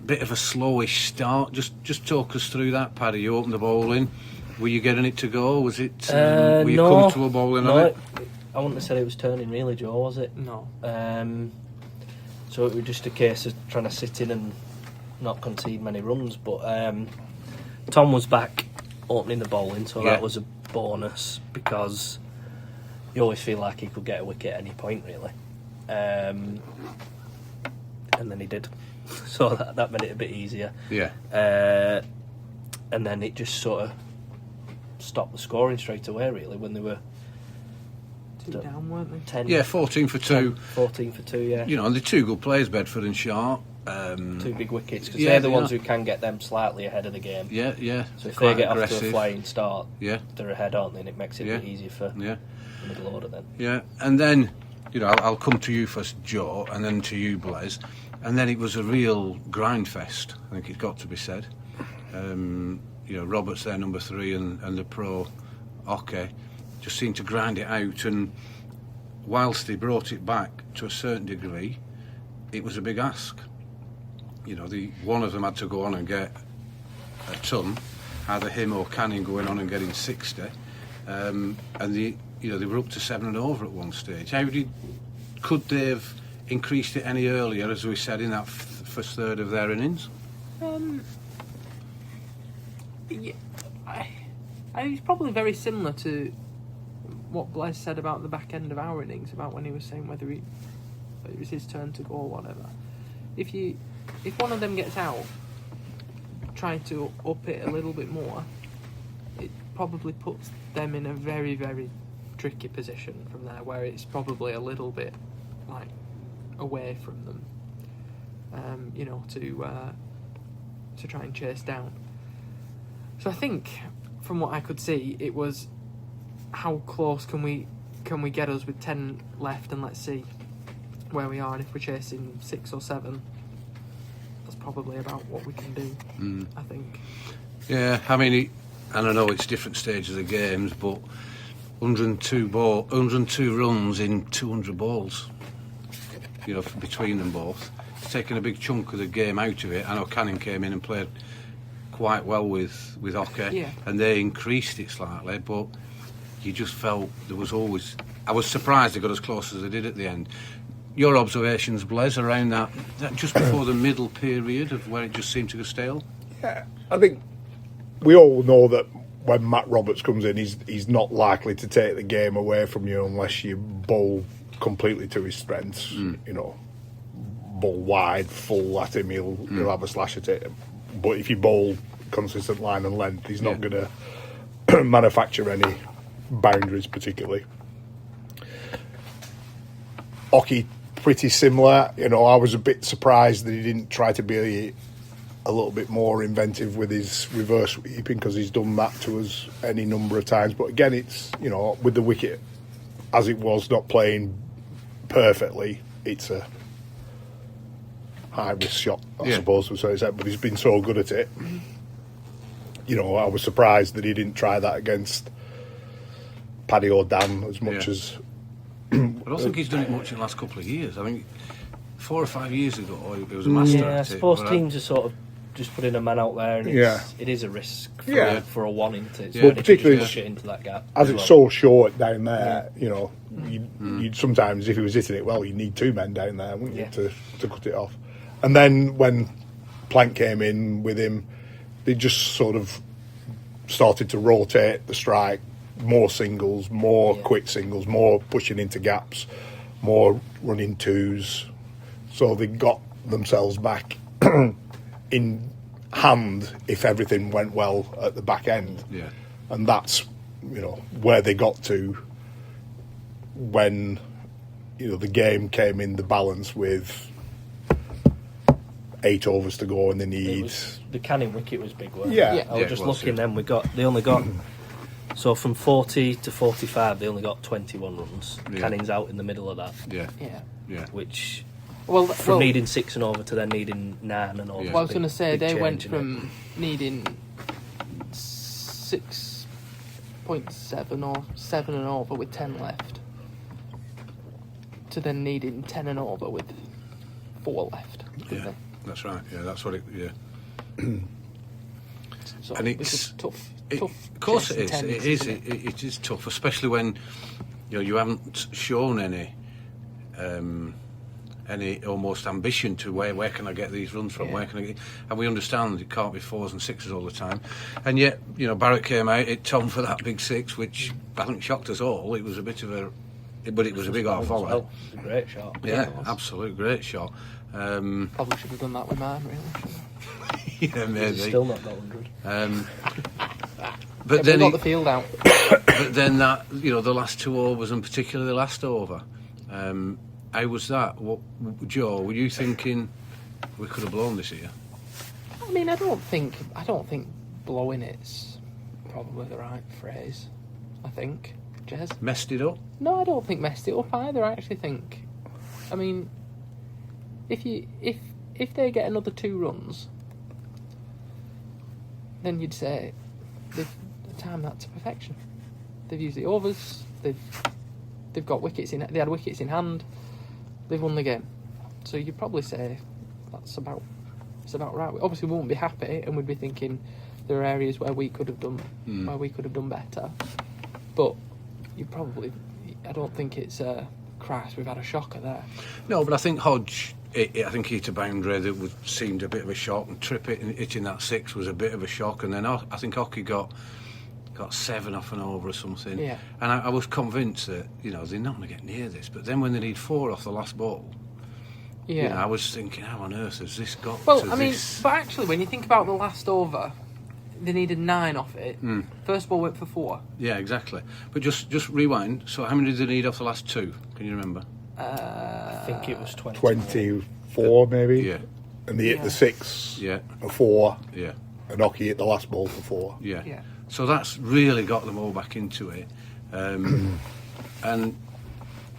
Bit of a slowish start. Just talk us through that, Paddy. You opened the bowling. Were you getting it to go? Was it? Were you comfortable bowling on it? I wouldn't have said it was turning really, Joe, was it? No. So it was just a case of trying to sit in and not concede many runs. But Tom was back opening the bowling, so that was a bonus because you always feel like he could get a wicket at any point, really. And then he did. So that made it a bit easier. Yeah. And then it just sort of stopped the scoring straight away, really, when they were 2 down, weren't they? 10. Yeah, 14 for 2. 14 for 2, yeah. You know, and they're two good players, Bedford and Sharp. 2 big wickets, because yeah, they're the they ones are. who can get them slightly ahead of the game. Yeah, yeah. So if Quite they get aggressive. off to a flying start, Yeah. they're ahead, aren't they? And it makes it a bit Yeah. easier for Yeah. the middle order then. Yeah, and then, you know, I'll come to you first, Joe, and then to you, Blez. And then it was a real grind fest, I think it's got to be said. You know, Roberts there, number 3, and the pro, Oke, just seemed to grind it out. And whilst they brought it back to a certain degree, it was a big ask. You know, one of them had to go on and get a ton, either him or Canning going on and getting 60. And they were up to 7 and over at one stage. Could they have increased it any earlier, as we said, in that first third of their innings? Yeah, it's probably very similar to what Blez said about the back end of our innings, about when he was saying whether it was his turn to go or whatever. If one of them gets out, trying to up it a little bit more, it probably puts them in a very, very tricky position from there, where it's probably a little bit like away from them, to try and chase down. So I think, from what I could see, it was how close can we get us with 10 left, and let's see where we are, and if we're chasing 6 or 7, that's probably about what we can do. I think. Yeah, I mean, and I know it's different stages of games, but 102 runs in 200 balls, you know, between them both. It's taken a big chunk of the game out of it. I know Canning came in and played quite well with Oke, yeah. And they increased it slightly, but you just felt there was always... I was surprised they got as close as they did at the end. Your observations, Blez, around that just before the middle period of where it just seemed to go stale? Yeah, I think we all know that when Matt Roberts comes in, he's not likely to take the game away from you unless you bowl completely to his strengths. You know, bowl wide, full at him, he'll have a slash at it. But if you bowl consistent line and length, he's not going to manufacture any boundaries particularly. Oke, pretty similar. You know, I was a bit surprised that he didn't try to be a little bit more inventive with his reverse sweeping, because he's done that to us any number of times. But again, it's, you know, with the wicket as it was, not playing perfectly, it's a high risk shot, I suppose. But he's been so good at it. You know, I was surprised that he didn't try that against Paddy or Dan as much as. I don't think he's done it much in the last couple of years. I think 4 or 5 years ago he was a master at it. I suppose teams are sort of just putting a man out there, and it is a risk for a one, isn't it? So but particularly push it into that gap. As it's so short down there, you know, you'd sometimes, if he was hitting it well, you need 2 men down there, wouldn't you, to cut it off. And then when Plank came in with him, they just sort of started to rotate the strike, more singles, more quick singles, more pushing into gaps, more running twos. So they got themselves back in hand if everything went well at the back end. Yeah. And that's, you know, where they got to when, you know, the game came in the balance with 8 overs to go and they need... The Canning wicket was big, wasn't Yeah. it? I was just looking then, they only got... So from 40 to 45, they only got 21 runs. Yeah. Canning's out in the middle of that. Yeah. Which... From needing 6 and over to then needing 9 and over. Well, I was going to say, they went change, from needing 6.7 or 7 and over with 10 left to then needing 10 and over with 4 left. Yeah, that's right. Yeah, that's what it... Yeah. So and it's tough. Of course it is. It is tough, especially when, you know, you haven't shown any any almost ambition to where can I get these runs from? Where can I get? And we understand it can't be 4s and 6s all the time. And yet, you know, Barrett came out, hit Tom for that big 6, which I think shocked us all. It was a bit of a, but it was a big half volley. Well. It was a great shot. Yeah, absolute great shot. Probably should have done that with mine, really. Yeah, maybe. Still not got 100. But then got the field out. But then that, you know, the last 2 overs, and particularly the last over. How was that? What, Joe? Were you thinking we could have blown this here? I mean, I don't think blowing it's probably the right phrase. I think, Jez. Messed it up? No, I don't think messed it up either. I actually think, I mean, if they get another 2 runs, then you'd say they've timed that to perfection. They've used the overs. They've got wickets in. They had wickets in hand. They've won the game. So you'd probably say it's about right. We obviously won't be happy, and we'd be thinking there are areas where we could have done better. But you probably, I don't think it's Christ, we've had a shocker there. No, but I think Hodge, I think he hit a boundary that seemed a bit of a shock, and Trippett hitting that 6 was a bit of a shock, and then I think Hockey got 7 off and over or something. Yeah. And I was convinced that, you know, they're not going to get near this. But then when they need 4 off the last ball, yeah, you know, I was thinking, how on earth has this got well, to I mean, this? but actually, when you think about the last over, they needed 9 off it. First ball went for 4. Yeah, exactly. But just rewind. So how many did they need off the last 2? Can you remember? I think it was 24 maybe. Yeah. And they hit the 6, Yeah. a 4, Yeah. and Hockey hit the last ball for 4. Yeah. Yeah. So that's really got them all back into it. And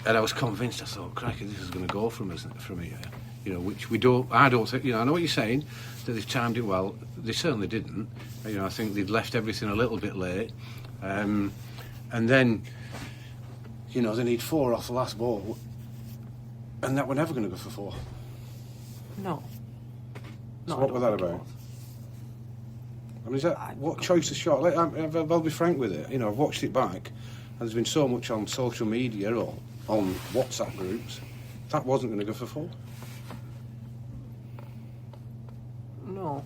I was convinced, I thought, crikey, this is going to go from here. You know, which I don't think, you know, I know what you're saying, that they've timed it well. They certainly didn't. You know, I think they'd left everything a little bit late. And then, you know, they need 4 off the last ball. And that we're never going to go for 4. No. So what was that about? I mean, is that what choice of shot? I'll be frank with it. You know, I've watched it back, and there's been so much on social media or on WhatsApp groups. That wasn't going to go for 4. No.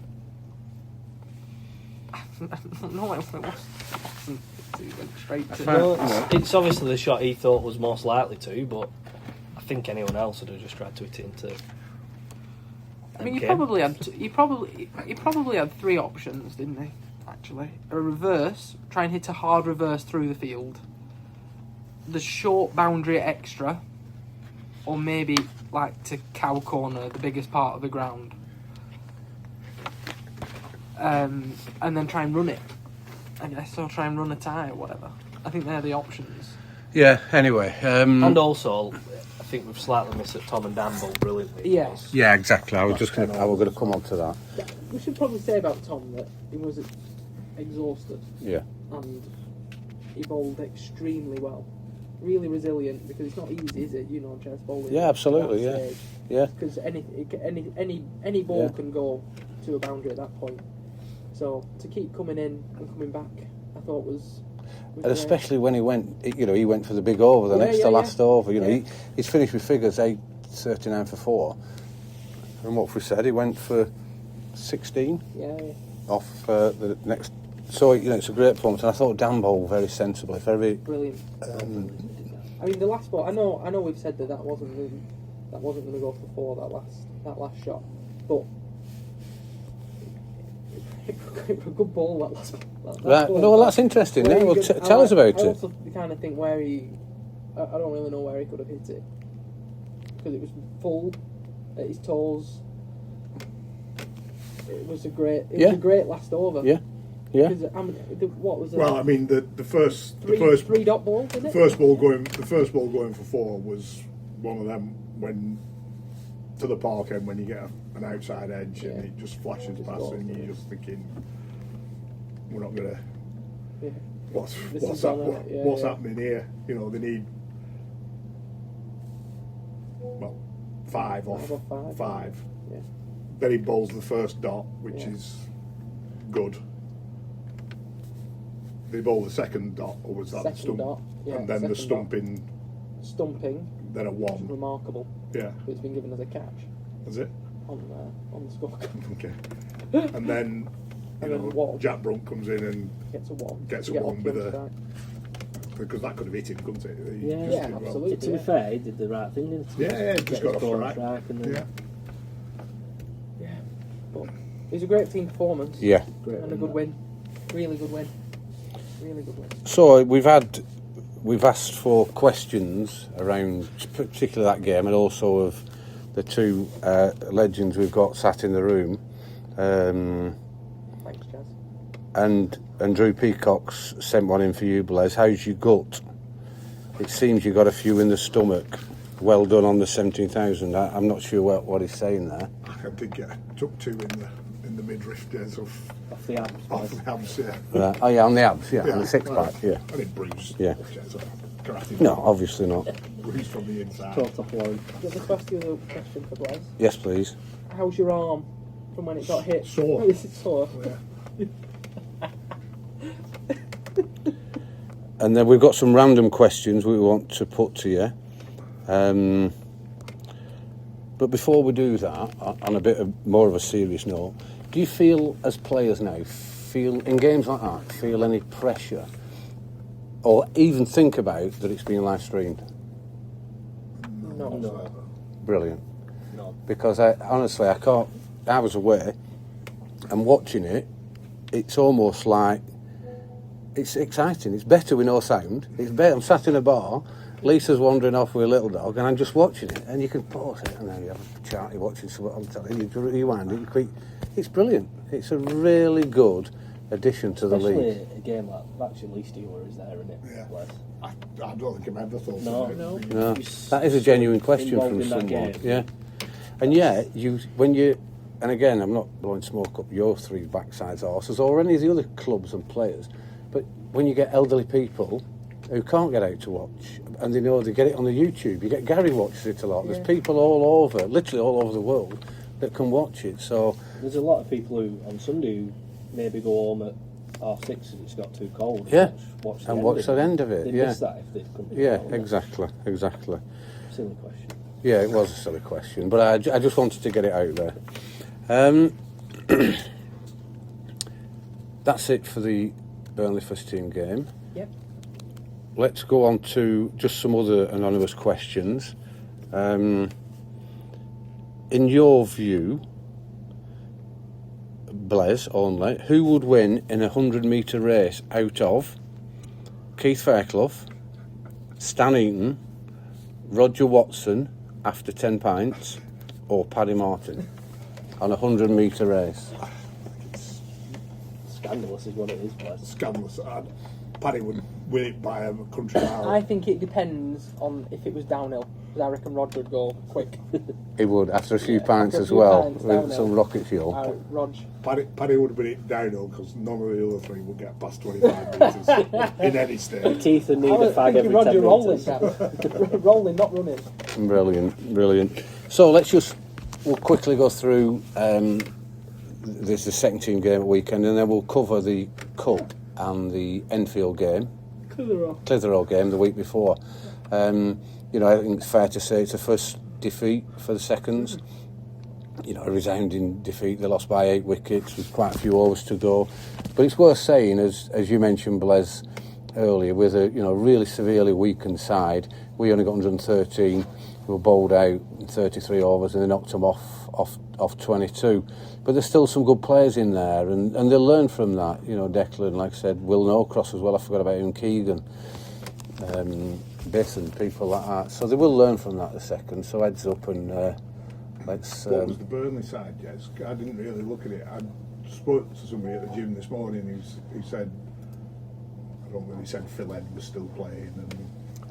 No, it wasn't. It went straight to... No, it's obviously the shot he thought was most likely to, but I think anyone else would have just tried to hit it into... I mean, he probably had 3 options, didn't he? Actually, a reverse, try and hit a hard reverse through the field, the short boundary extra, or maybe like to cow corner the biggest part of the ground, and then try and run it. I guess, or try and run a tie or whatever. I think they're the options. Yeah. Anyway. And also, I think we've slightly missed that Tom and Dan bowled brilliantly. Yes. Yeah, exactly. I was going to come on to that. We should probably say about Tom that he was exhausted. Yeah. And he bowled extremely well. Really resilient, because it's not easy, is it? You know, chess bowling. Yeah, absolutely. Yeah. Yeah. Because any ball can go to a boundary at that point. So to keep coming in and coming back, I thought was And especially when he went for the big over, the next to last over. You know, he's finished with figures 8.39 for 4. And what we said, he went for 16 off the next. So, you know, it's a great performance. And I thought Dan bowled very sensibly, very brilliant. I mean, the last ball. I know we've said that wasn't going to go for 4. That last shot, but. A good ball, that last right. ball. No, well, that's interesting. Yeah, well, tell us about it. I also kind of think where I don't really know where he could have hit it, because it was full at his toes. It was a great last over. Yeah. What was it? Well, I mean, the first three dot ball, didn't it? The first ball going for 4 was one of them when to the park end, when you get an outside edge and it just flashes past and you're just thinking, we're not gonna. Yeah. What's happening here? You know, they need 5 off 5. Yeah. Then he bowls the first dot, which is good. They bowl the second dot, or was that the stump? Dot, and then the stumping then a 1. Remarkable. Yeah. It's been given as a catch Is it? on the scorecard. Okay. And then, Jack Brunt comes in and Gets a 1. gets a You get 1 lucky with on a... strike. Because that could have hit him, couldn't it? He Yeah, just yeah, did well. absolutely. To be fair, he did the right thing, didn't he? Yeah, just Get got his off goal on strike. strike and then Yeah. Yeah. But it was a great team performance. Yeah. great And a good win. Really good win. Really good win. So we've asked for questions around particularly that game and also of the two legends we've got sat in the room. Thanks, Jazz. And Drew Peacock's sent one in for you, Blez. How's your gut? It seems you got a few in the stomach. Well done on the 17,000. I'm not sure what he's saying there. I did took 2 in the midriff days off the abs. off the abs, yeah. Oh yeah, on the abs, yeah, on the six pack, yeah. I didn't bruise. Yeah. Karate. No, obviously not. Bruise from the inside. Talked off load. Just a question for Blez. Yes, please. How's your arm from when it got hit? Sore. Is it sore? Yeah. And then we've got some random questions we want to put to you. But before we do that, on a bit more of a serious note, do you feel as players now, in games like that, feel any pressure or even think about that it's being live streamed? No. Brilliant. No. Because I was away and watching it, it's almost like, it's exciting. It's better with no sound. It's better. I'm sat in a bar, Lisa's wandering off with a little dog, and I'm just watching it. And you can pause it, and then you have a chat. You're watching something on telly. You rewind it. It's brilliant. It's a really good addition to the Especially league. a game like that, actually, Lee Stewart is there, isn't it? Yeah. Bless. I don't think I've ever thought No. of it. No. No, that is a genuine question Involved from in that someone. game. Yeah, and and again, I'm not blowing smoke up your 3 backsides horses or any of the other clubs and players, but when you get elderly people who can't get out to watch, and they know they get it on the YouTube. You get Gary watches it a lot. There's people all over, literally all over the world, that can watch it. So there's a lot of people who on Sunday who maybe go home at 6:30 if it's got too cold. Yeah. Watch the end of it. They'd Yeah, miss that if they couldn't. yeah, do it. exactly. Silly question. Yeah, it was a silly question, but I just wanted to get it out there. That's it for the Burnley first team game. Yep. Let's go on to just some other anonymous questions. In your view, Blez only, who would win in a 100-metre race out of Keith Fairclough, Stan Eaton, Roger Watson after 10 pints, or Paddy Martin on a 100-metre race? Scandalous is what it is, Bless. Scandalous. Paddy would win it by a country mile. I think it depends on if it was downhill. Because I reckon Roger would go quick. He would, after a few pints after a as few well, pints, with downhill. some rocket fuel. Rog. Paddy would win it downhill because none of the other 3 would get past 25 metres in any state. Keith would need I a was fag thinking every 10 Roger rolling, metres. Cam. Rolling, not running. Brilliant. So we'll quickly go through there's the second team game at weekend, and then we'll cover the Cup and the Enfield game, Clitheroe game the week before. I think it's fair to say it's the first defeat for the seconds. A resounding defeat. They lost by 8 wickets with quite a few overs to go. But it's worth saying, as you mentioned, Blez, earlier, with a really severely weakened side, we only got 113. We were bowled out in 33 overs, and they knocked them off 22. But there's still some good players in there, and they'll learn from that. Declan, like I said, Will Norcross as well. I forgot about him, Keegan, Biss and people like that. So they will learn from that the second. So heads up and let's. What was the Burnley side, Jez? I didn't really look at it. I spoke to somebody at the gym this morning who said, I don't know, he said Phil Ed was still playing and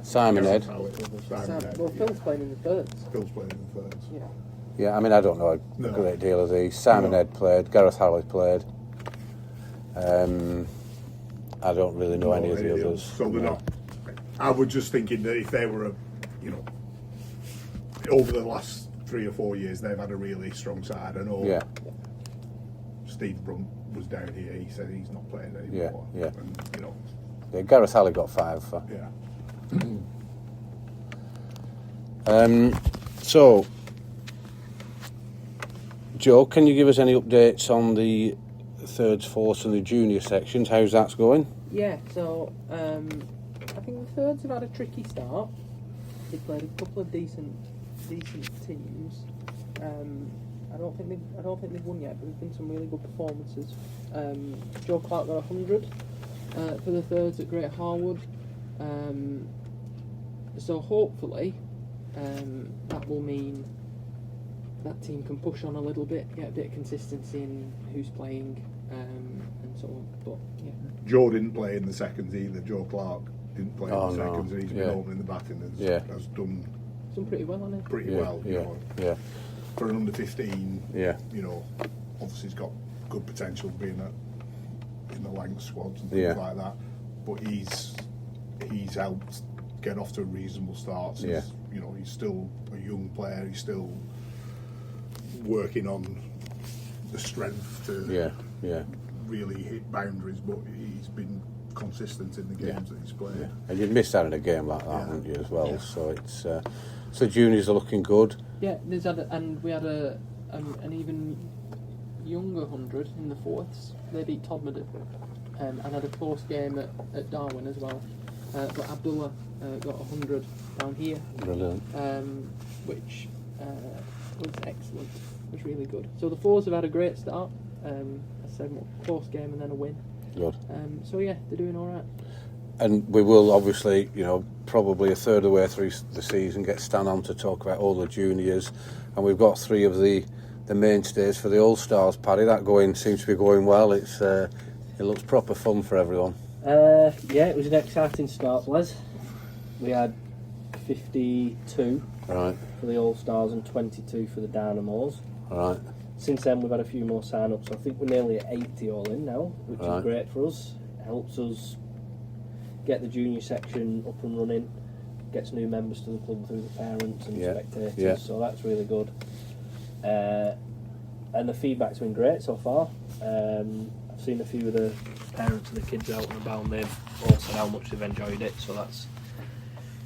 Simon Ed. Simon Ed, Well, Phil's playing in the thirds. Phil's playing in the thirds. Yeah. Yeah, I mean, I don't know a No. great deal of these. Simon Ed played, Gareth Harley played. I don't really know any of the others. So they're not. I was just thinking that if they were, over the last 3 or 4 years, they've had a really strong side. I know Yeah. Steve Brunt was down here. He said he's not playing anymore. Yeah. And, Yeah, Gareth Harley got 5 for. yeah. So, Joe, can you give us any updates on the thirds, fourths and the junior sections? How's that going? Yeah, so I think the thirds have had a tricky start. They played a couple of decent teams. I don't think they've won yet, but there's been some really good performances. Joe Clark got 100 for the thirds at Great Harwood. So hopefully that will mean that team can push on a little bit, get a bit of consistency in who's playing, and so on. But yeah, Joe didn't play in the seconds either. Joe Clark didn't play in the no. seconds. He's been opening the batting and has done pretty well, hasn't he? pretty well. You know. For an under 15, you know, obviously he's got good potential being in the Lanc squads and things like that. But he's helped get off to a reasonable start. Since, you know, he's still a young player. He's still working on the strength to really hit boundaries. But he's been consistent in the games that he's played. Yeah. And you'd missed out in a game like that, wouldn't you, as well? Yeah. So it's so juniors are looking good. Yeah, we had an even younger 100 in the fourths. They beat Todmorden and had a close game at Darwin as well. But Abdullah got 100 down here. Brilliant. Which was excellent. It was really good. So the fours have had a great start. I said, close game and then a win. Good. So yeah, they're doing all right. And we will obviously, you know, probably a third of the way through the season get Stan on to talk about all the juniors, and we've got three of the mainstays for the All-Stars. Paddy, that seems to be going well. It looks proper fun for everyone. Yeah, it was an exciting start, Blez. We had 52 for the All-Stars and 22 for the Dynamos. Right. Since then we've had a few more sign-ups. I think we're nearly at 80 all in now, which is great for us. It helps us get the junior section up and running, gets new members to the club through the parents and spectators, so that's really good. And the feedback's been great so far. I've seen a few of the parents and the kids out and about, and they've all said how much they've enjoyed it, so that's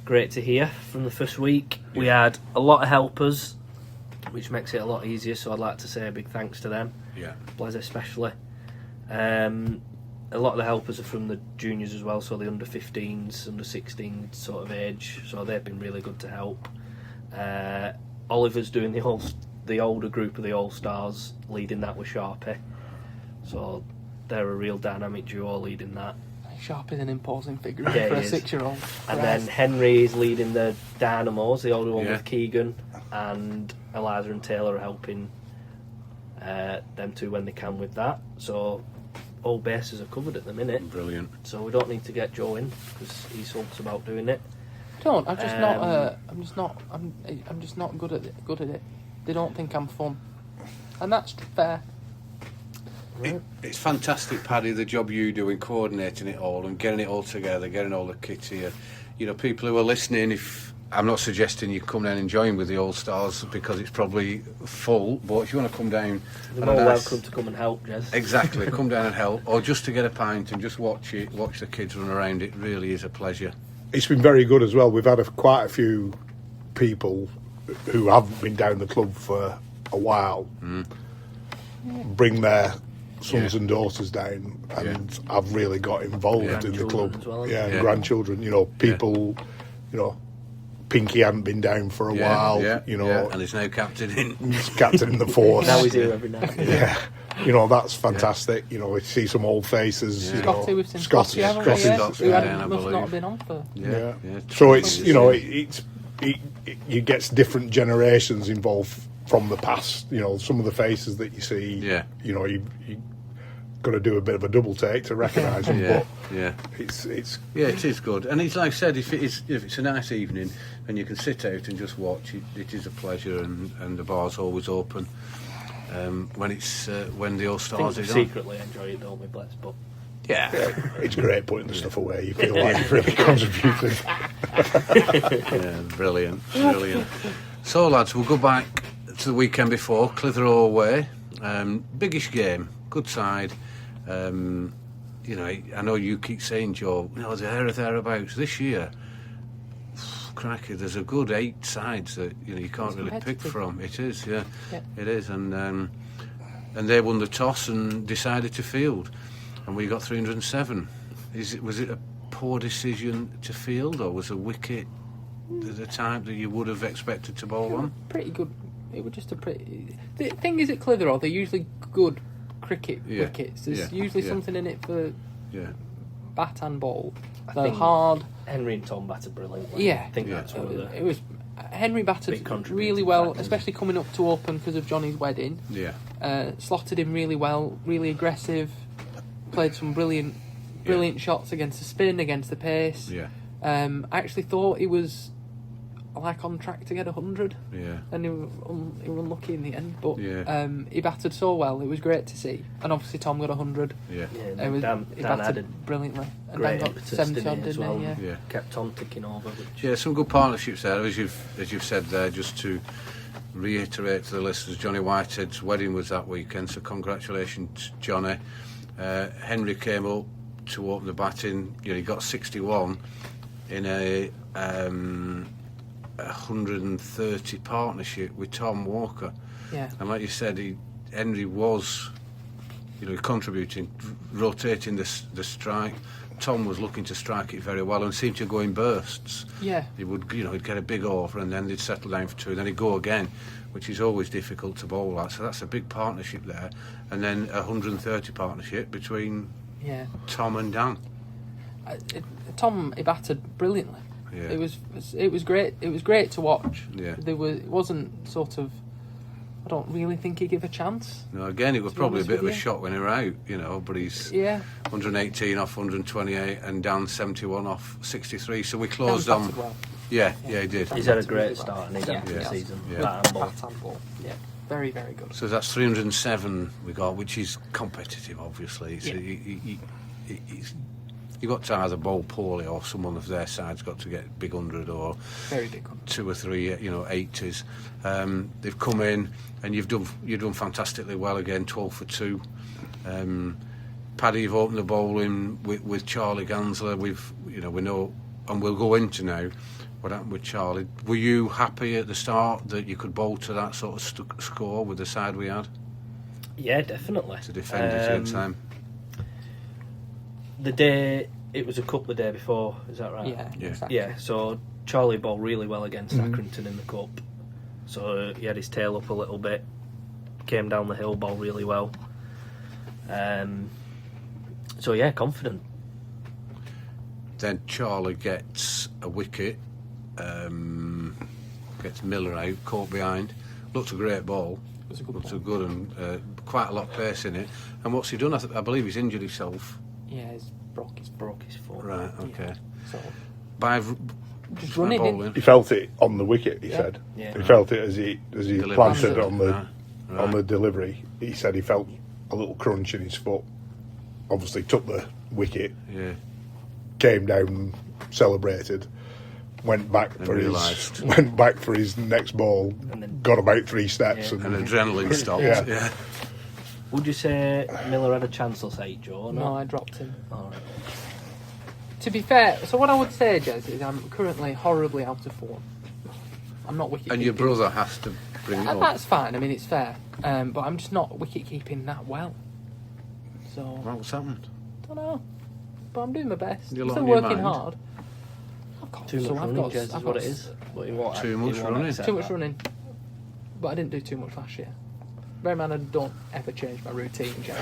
great to hear from the first week. We had a lot of helpers, which makes it a lot easier, so I'd like to say a big thanks to them. Blez especially. A lot of the helpers are from the juniors as well, so the under 15s, under 16 sort of age, so they've been really good to help. Oliver's doing the older group of the All-Stars, leading that with Sharpie, so they're a real dynamic duo leading that. Sharpie's an imposing figure for a 6-year-old. And then Henry is leading the Dynamos, the older one with Keegan, and Eliza and Taylor are helping them two when they can with that. So all bases are covered at the minute. Brilliant. So we don't need to get Joe in because he sulks about doing it. I'm just not good at it. They don't think I'm fun, and that's fair. It's fantastic, Paddy, the job you do in coordinating it all and getting it all together, getting all the kits here. You know, people who are listening, I'm not suggesting you come down and join with the All-Stars because it's probably full, but if you want to come down... You're more welcome to come and help, Jez. Exactly, come down and help, or just to get a pint and just watch the kids run around. It really is a pleasure. It's been very good as well. We've had quite a few people who haven't been down the club for a while bring their sons and daughters down, and I've really got involved in the club. As well, and grandchildren. You know, people. You know, Pinky hadn't been down for a while. You know, and he's now captain in. He's captain in the force. Now he's here every night. You know, that's fantastic. You know, we see some old faces. Scotty, you know, we've seen Scotty, who must not have been on for. So it's it gets different generations involved from the past. You know, some of the faces that you see. You know, you got to do a bit of a double take to recognise them. But it's it is good. And it's like I said, if it's a nice evening and you can sit out and just watch, it is a pleasure. And the bar's always open when the All-Stars is on. Secretly enjoy it, don't we, Blez? But it's great putting the stuff away. You feel like you've really contributed. Brilliant. So lads, we'll go back to the weekend before, Clitheroe away. Biggish game, good side. You know, I know you keep saying, Joe, you know, thereabouts. This year, crikey, there's a good 8 sides that you can't really pick from. It is, yeah. It is, and they won the toss and decided to field, and we got 307. Was it a poor decision to field, or was a wicket the type that you would have expected to bowl on? Pretty good. It was just a pretty. The thing is, at Clitheroe, they're usually good cricket wickets. There's usually something in it for bat and ball. They're hard. Henry and Tom batted brilliantly. Yeah, I think that's one of the. It was Henry batted really well, especially coming up to open because of Johnny's wedding. Yeah, slotted him really well, really aggressive. Played some brilliant shots against the spin, against the pace. Yeah. I actually thought he was on track to get 100. Yeah. And he was unlucky in the end, but he batted so well. It was great to see. And obviously Tom got 100. Yeah. He Dan batted added brilliantly. And great Dan got 70 odd, as didn't well. he? Yeah. Kept on ticking over. Some good partnerships there, as you've said there. Just to reiterate to the listeners, Johnny Whitehead's wedding was that weekend, so congratulations, Johnny. Henry came up to open the batting. He got 61 in a 130 partnership with Tom Walker. Yeah. And like you said, Henry was, contributing, rotating the strike. Tom was looking to strike it very well and seemed to go in bursts. Yeah. He would, he'd get a big over and then they'd settle down for 2, and then he'd go again, which is always difficult to bowl at. So that's a big partnership there. And then a 130 partnership between Tom and Dan. Tom, he batted brilliantly. Yeah. It was great. It was great to watch. Yeah. It wasn't sort of. I don't really think he gave a chance. No, again, it was probably a bit of a shock when he were out, but he's 118 off 128 and Dan 71 off 63. So we closed on. Well. Yeah, he did. He's had a great start in the season. Bat and ball. Yeah, very, very good. So that's 307 we got, which is competitive, obviously. So you've got to either bowl poorly or someone of their side's got to get big 100 or very big 100. 2 or 3, 80s. They've come in and you've done fantastically well again, 12 for 2. Paddy, you've opened the bowling with Charlie Gansler. We know, and we'll go into now what happened with Charlie. Were you happy at the start that you could bowl to that sort of score with the side we had? Yeah, definitely. To defend it at the time. It was a cup the day before, is that right? Yeah. Exactly. Yeah, so Charlie bowled really well against Accrington in the cup. So he had his tail up a little bit, came down the hill, bowled really well. So confident. Then Charlie gets a wicket, gets Miller out, caught behind. Looked a great ball. It was a good Looked ball. good and quite a lot of pace in it. And what's he done? I believe he's injured himself. Yeah, he's broke his foot. Right, okay. Yeah. So By just running bowling. He felt it on the wicket. He said. Yeah. He felt it as he planted on Right. on the delivery. He said he felt a little crunch in his foot. Obviously, took the wicket. Yeah. Came down, celebrated, went back And for realised. his next ball, And then- got about 3 steps, And adrenaline stopped. Yeah. Yeah. Would you say Miller had a chance to say Joe or no, not? I dropped him. All right. To be fair, so what I would say, Jez, is I'm currently horribly out of form. I'm not wicket. And your brother has to bring it up. That's fine. I mean, it's fair. But I'm just not wicket keeping that well. So What's happened? don't know. But I'm doing my best. You're I'm still on your working mind. hard. I've got Too much I've running, got- Jez, is I've what got it is. But he won't Too he much won't running. accept Too much that. running. But I didn't do too much last year. Bear in mind, I don't ever change my routine, Jerry.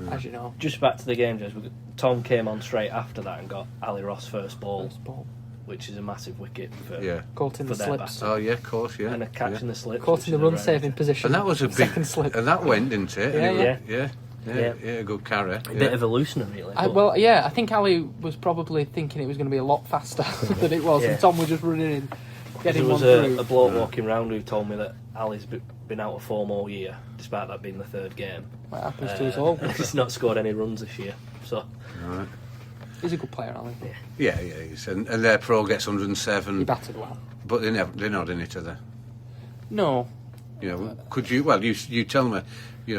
As you know. Just back to the game, Jez. Tom came on straight after that and got Ali Ross first ball, First ball. which is a massive wicket for, Yeah. Caught in for the their slips. batter. Oh, yeah, of course, yeah. And a catch yeah. in the slips. Caught which in the is a run rare- saving position. And that was a big... second slip. And that went, didn't it? Yeah, And yeah. Yeah, a good carry. A bit of a loosener, really. I think Ali was probably thinking it was going to be a lot faster than it was, Yeah. and Tom was just running in, getting There one was through. a bloke walking round who told me that Ali's been out of form all year, despite that being the third game. What happens to us all? He's not scored any runs this year, so Right. He's a good player, Ali. Yeah, he's, and their pro gets 107, He batted well. but they're not in it, are they? No. Could you? Well, you tell me.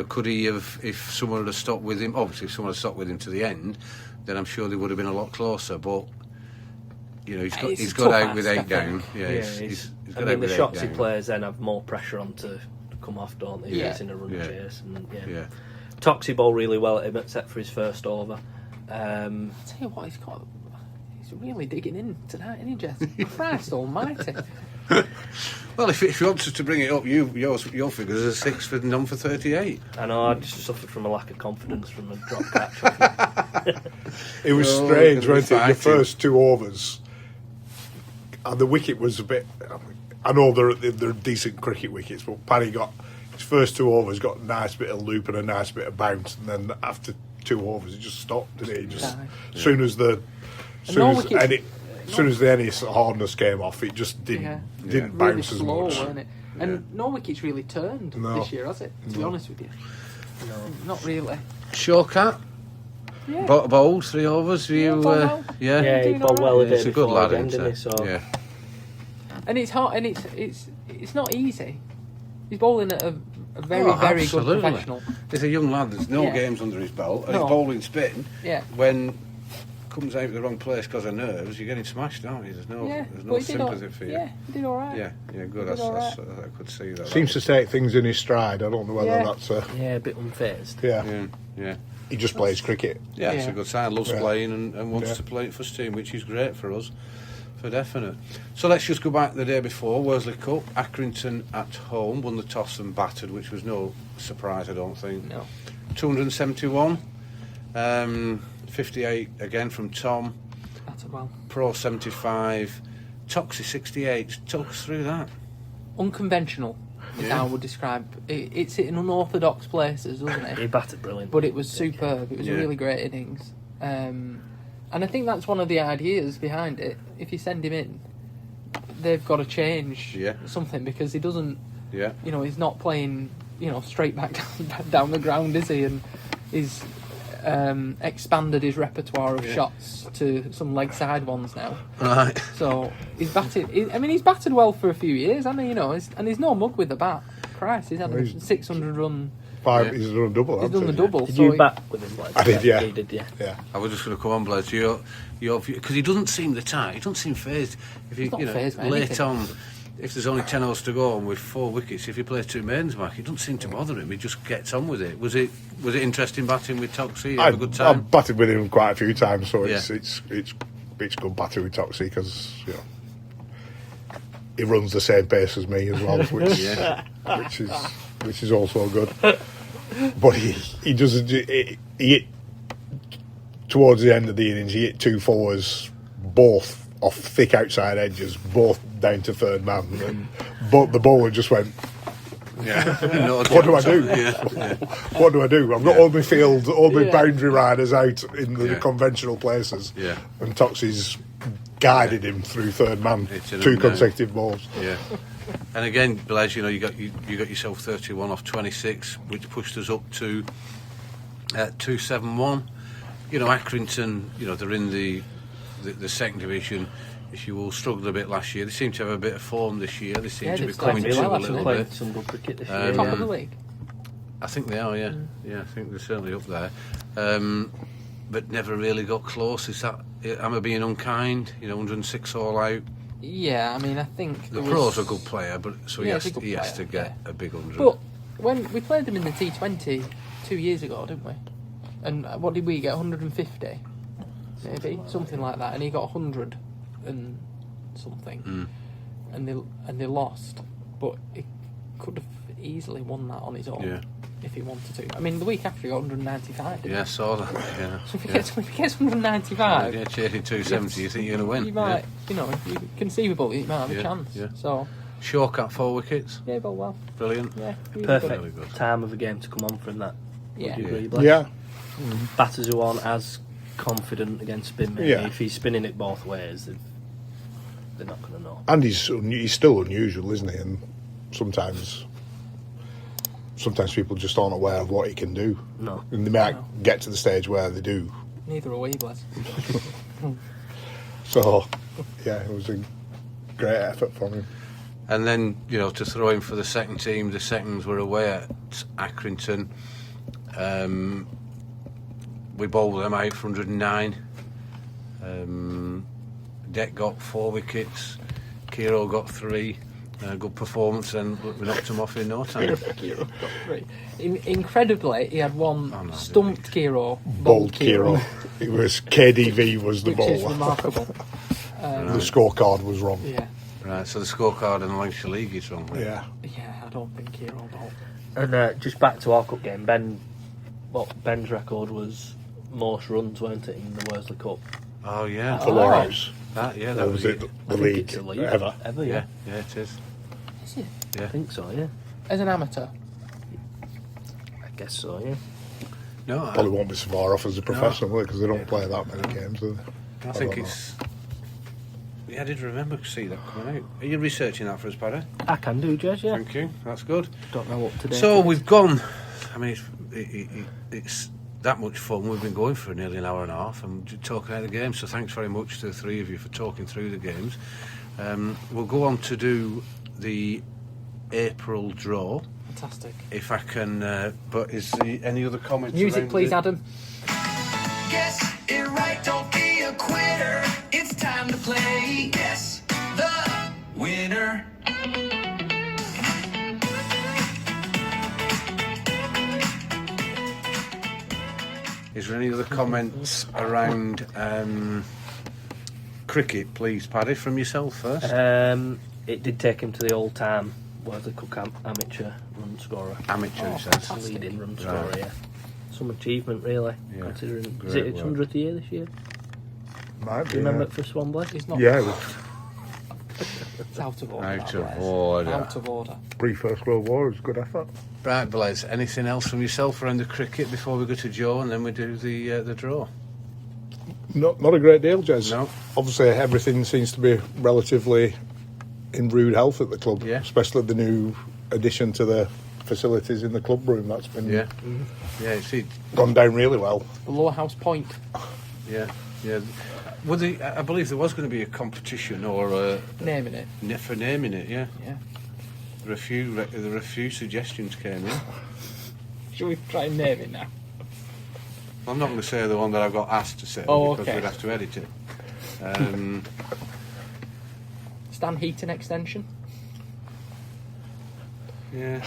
Could he have, if someone had stopped with him? Obviously, if someone had stopped with him to the end, then I'm sure they would have been a lot closer. But he's a got tough out with ask, 8 I down. think. Yeah, he's got out the with 8 shots he down. plays then have more pressure on to come off, don't they? Yeah. He's in a run chase. And, Yeah. Toxie ball really well at him, except for his first over. I'll tell you what, he's really digging in tonight, isn't he, Jess? Christ almighty. Well, if you wanted to bring it up, your figures are 6 for none for 38. I know, I just suffered from a lack of confidence from a drop catch. It was Oh, strange, gonna be wasn't it? Your fighting. first 2 overs, and the wicket was a bit. I know they're decent cricket wickets, but Paddy got his first 2 overs, got a nice bit of loop and a nice bit of bounce, and then after 2 overs, it just stopped, didn't it? It just as soon as any hardness came off, it just didn't really bounce as slow, much. wasn't it? And no wicket's really turned this year, has it? To be honest with you, no, not really. Shawkat, Yeah. bowled 3 overs. Yeah, bowled well. Yeah, he doing bowled all well right. a day He's a good before lad, again, isn't didn't he? he? So, Yeah. And it's hard, and it's not easy. He's bowling at a very Oh, very absolutely. good professional. He's a young lad. There's no Yeah. games under his belt, and No. his bowling spin. Yeah. When comes out of the wrong place because of nerves, you're getting smashed, aren't you? There's no but he did sympathy for you. Yeah, he did all right. Yeah, good. Did all right. I could see that. Seems to take things in his stride. I don't know whether Yeah. that's yeah, a bit unfazed. Yeah. He just plays cricket. Yeah, it's Yeah. a good sign. Loves Yeah. playing and wants to play it for team, which is great for us, for definite. So let's just go back the day before, Worsley Cup. Accrington at home won the toss and battered, which was no surprise, I don't think. No. 271, 58 again from Tom, That's well. Pro 75, Toxie 68. Talk us through that. Unconventional is how I would describe it. It's in unorthodox places, doesn't He it? batted brilliant. But it was superb. It was a Yeah. really great innings. And I think that's one of the ideas behind it. If you send him in, they've got to change something, because he doesn't, Yeah. he's not playing, straight back down the ground, is he? And he's expanded his repertoire of shots to some leg side ones now. Right. So he's batted. He's batted well for a few years, hasn't he? And he's no mug with the bat. Christ, he's had a 600 run. He's done a double. He's done the double. Did so you bat with him? Like, I did, yeah. He did, yeah. Yeah. I was just going to come on, Blez. Your because he doesn't seem the type. He doesn't seem phased. If He's not phased by late anything. on, if there's only 10 overs to go and with 4 wickets, if he plays 2 maidens back, it doesn't seem to bother him. He just gets on with it. Was it interesting batting with Toxie? You have a good time. I've batted with him quite a few times, so Yeah. it's good batting with Toxie because he runs the same pace as me as well, which is also good. But he doesn't. He hit towards the end of the innings. He hit 2 fours, both off thick outside edges, both down to third man, but the bowler just went. Yeah. What do I do? Yeah. What do I do? I've got all my field, all my Yeah. boundary riders out in the Yeah. conventional places, Yeah. and Toxie's guided him through third man, Hitting 2 him down. consecutive balls. Yeah. And again, Blez, you got yourself 31 off 26, which pushed us up to 271. Accrington, they're in the second division, if you will, struggled a bit last year. They seem to have a bit of form this year. They seem Yeah, to be they've coming started to well, a actually. little Playing bit. some good cricket this year. Top of the league. I think they are, yeah. I think they're certainly up there. But never really got close. Is that, am I being unkind? 106 all out. Yeah, I think The there Pro's was- a good player, but so Yeah, he he's a good has to player, get a big 100. But when we played them in the T20 2 years ago, didn't we? And what did we get? 150, maybe something like that. And he got 100 and something, and they lost. But he could have easily won that on his own if he wanted to. The week after he got 195. Didn't Yeah, I saw that. Yeah. he? So if he gets 195, Yeah, chasing 270, you think you're going to win? you might, conceivable, you might have a chance. Yeah. So Shawkat 4 wickets. yeah, but well, Brilliant. yeah, really Perfect Really good. time of a game to come on from that. Yeah. Would you agree, Blez? Yeah, Batters who aren't as confident against spin, maybe. Yeah. If he's spinning it both ways, they're not going to know. and he's still unusual, isn't he? And sometimes people just aren't aware of what he can do. No. And they might get to the stage where they do. Neither are we, Blez. So, yeah, it was a great effort from him. And then, to throw in for the second team, the seconds were away at Accrington. We bowled them out for 109. Deck got 4 wickets, Kiro got 3. Good performance, and we knocked him off in no time. Kiro got 3. Incredibly, he had one stumped Kiro, Bowled Kiro. It was KDV was the which is bowler. remarkable. The scorecard was wrong. Yeah. Right, so the scorecard in the Lancashire League is wrong. Right? Yeah. Yeah, I don't think Kiro bowled. And just back to our cup game, Ben's record was most runs, weren't it, in the Worsley Cup? Oh yeah, For Lowerhouse. that That was it. The league It's a league. ever. Ever, Yeah, yeah. yeah, it is. Is it? Yeah. I think so, yeah. As an amateur? I guess so, yeah. No, Probably won't be so far off as a professional because they don't play that many games, do they? I think don't know. it's. Yeah, I did remember to see that coming out. Are you researching that for us, Paddy? I can do, Jez, yeah. Thank you. That's good. Don't know what to do. So we've gone. I mean, it's that much fun. We've been going for nearly an hour and a half and talking out the games. So thanks very much to the 3 of you for talking through the games. We'll go on to do the April draw. Fantastic. If I can. But is there any other comments? Music, around please, the- Adam. Guess it right, don't be a quitter. It's time to play. Guess the winner. Is there any other comments around cricket, please, Paddy, from yourself first? It did take him to the all-time Worsley Cup amateur run scorer. Amateur, he says. fantastic. Leading run scorer, Right. yeah. Some achievement, really, Yeah, considering... Is great it its work. 100th year this year? Might Do be, you remember yeah. it for Swanblade? He's not. Yeah, it was It's out of order. Out that, of Blez. order. Out of order. pre-First World War. It was a good effort. Right, Blez, anything else from yourself around the cricket before we go to Joe and then we do the draw? Not a great deal, Jez. No. Obviously, everything seems to be relatively in rude health at the club, Yeah. especially the new addition to the facilities in the club room. That's been Yeah. Yeah, it's it. gone down really well. The Lowerhouse Point. Yeah, yeah. Well, I believe there was going to be a competition or Naming it. for naming it, yeah. Yeah. There were a few suggestions came in. Should we try and name it now? I'm not going to say the one that I got asked to say Oh, because okay. we'd have to edit it. Stan Heaton extension. Yeah.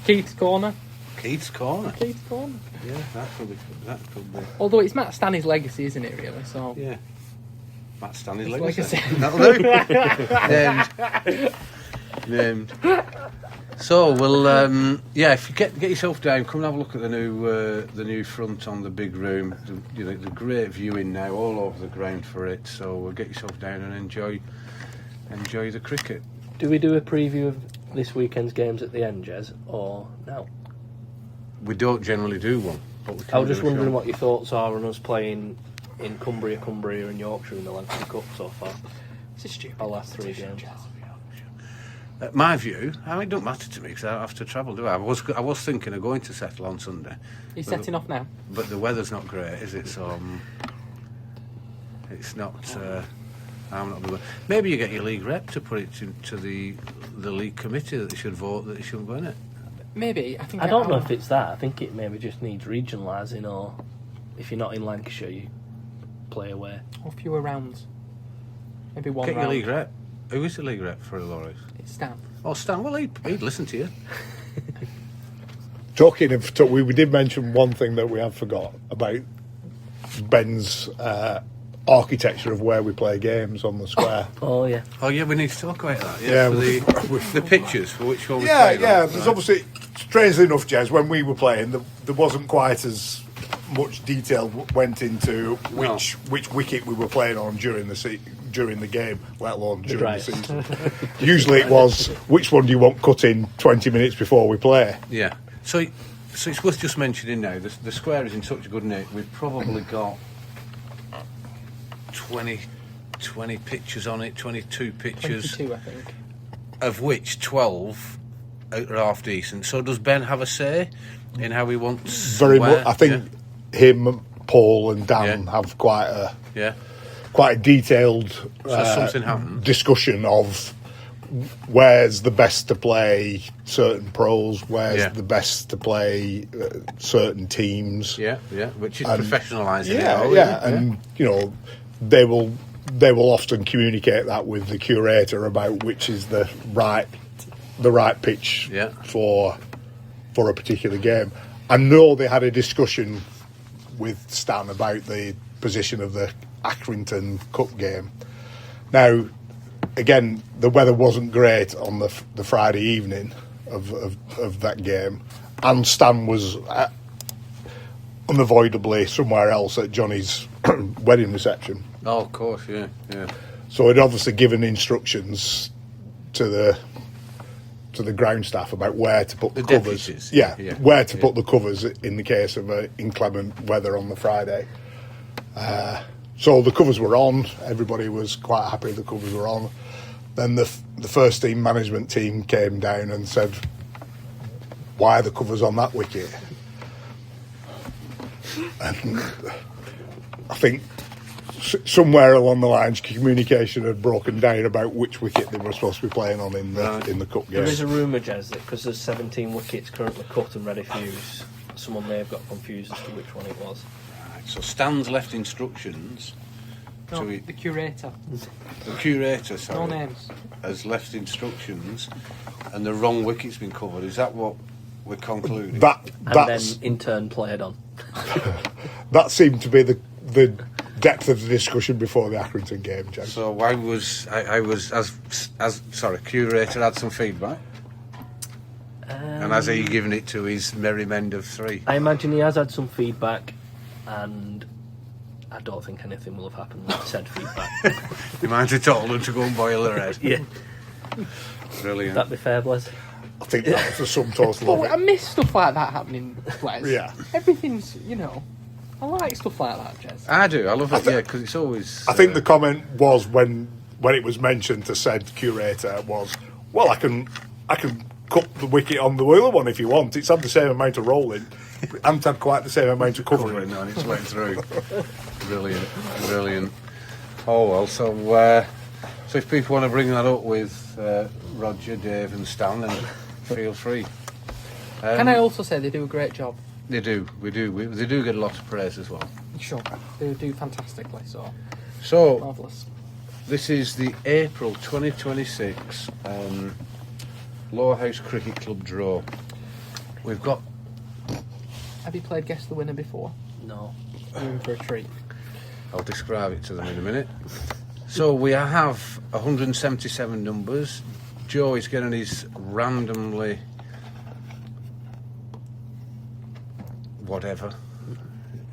Keith's Corner. Keith's Corner. Keith's Corner. Yeah, that could be. Although it's Matt Stanley's legacy, isn't it, really? So Yeah. Matt Stanley's His legacy. legacy. That'll do. Named. So we'll if you get yourself down, come and have a look at the new front on the big room. The great viewing now all over the ground for it. So we'll get yourself down and enjoy the cricket. Do we do a preview of this weekend's games at the end, Jez, or no? We don't generally do one, but we can I was do just a wondering show. what your thoughts are on us playing in Cumbria, and Yorkshire in the Lancashire Cup so far. it's a stupid. Our last 3 games. My view, I mean, it don't matter to me because I don't have to travel, do I? I was thinking of going to Settle on Sunday, He's setting off now. but the weather's not great, is it? So it's not. I'm not. Maybe you get your league rep to put it to the league committee that they should vote that they shouldn't go in it. Maybe. I think. I don't know if it's that. I think it maybe just needs regionalising, or if you're not in Lancashire, you play away. Or fewer rounds. Maybe one Get round. your league rep. Who is the league rep for the Lowerhouse? It's Stan. Oh, Stan. Well, he'd listen to you. Talking of, we did mention one thing that we have forgot about Ben's architecture of where we play games on the square. Oh yeah. Oh yeah, we need to talk about that. Yeah, for the pictures for which one we Yeah, played yeah. on, There's right? obviously, strangely enough, Jez, when we were playing, there wasn't quite as much detail went into which wicket we were playing on during the game, let alone during Right. the season. Usually it was, which one do you want cut in 20 minutes before we play? Yeah. So it's worth just mentioning now, the square is in such a good nick, we've probably got 20 pictures on it, 22 pictures, 22, I think. of which 12 are half decent. So does Ben have a say in how he wants Very where? much. I think him, Paul, and Dan Yeah. have quite a Yeah. detailed So something happened. discussion of where's the best to play certain pros, where's Yeah. the best to play certain teams. Yeah, which is professionalising. And they will often communicate that with the curator about which is the right pitch for a particular game. I know they had a discussion with Stan about the position of the Accrington Cup game. Now, again, the weather wasn't great on the Friday evening of that game, and Stan was unavoidably somewhere else at Johnny's wedding reception. Oh, of course, yeah. So he'd obviously given instructions to the ground staff about where to put the covers. Deputies. Where to put the covers in the case of inclement weather on the Friday. So the covers were on. Everybody was quite happy the covers were on. Then the first team management team came down and said, "Why are the covers on that wicket?" And I think somewhere along the lines, communication had broken down about which wicket they were supposed to be playing on in the cup game. There is a rumour, Jez, that because there's 17 wickets currently cut and ready for use, someone may have got confused as to which one it was. Right, so Stan's left instructions. No, the curator. The curator, sorry. No names. Has left instructions, and the wrong wicket's been covered. Is that what we're concluding? And then in turn played on. That seemed to be the depth of the discussion before the Accrington game, James. So I was curator had some feedback, and has he given it to his merry men of three? I imagine he has had some feedback, and I don't think anything will have happened with said feedback. You might have told him to go and boil their head. Yeah. Brilliant. That'd be fair, Blez. I think that was the sum total of I it. miss stuff like that happening, Blez. Yeah. Everything's, I like stuff like that, Jez. I do. I love it. Because it's always. I think the comment was when it was mentioned to said curator was, "Well, I can cut the wicket on the other one if you want. It's had the same amount of rolling, and had quite the same amount of covering on its way through." Brilliant. Oh well. So if people want to bring that up with Roger, Dave, and Stan, then feel free. Can I also say they do a great job? They do. They do get a lot of praise as well. Sure. They do fantastically, so marvellous. This is the April 2026 Lowerhouse Cricket Club draw. We've got... Have you played Guess the Winner before? No. You're in for a treat. I'll describe it to them in a minute. So we have 177 numbers. Joe is getting his randomly... whatever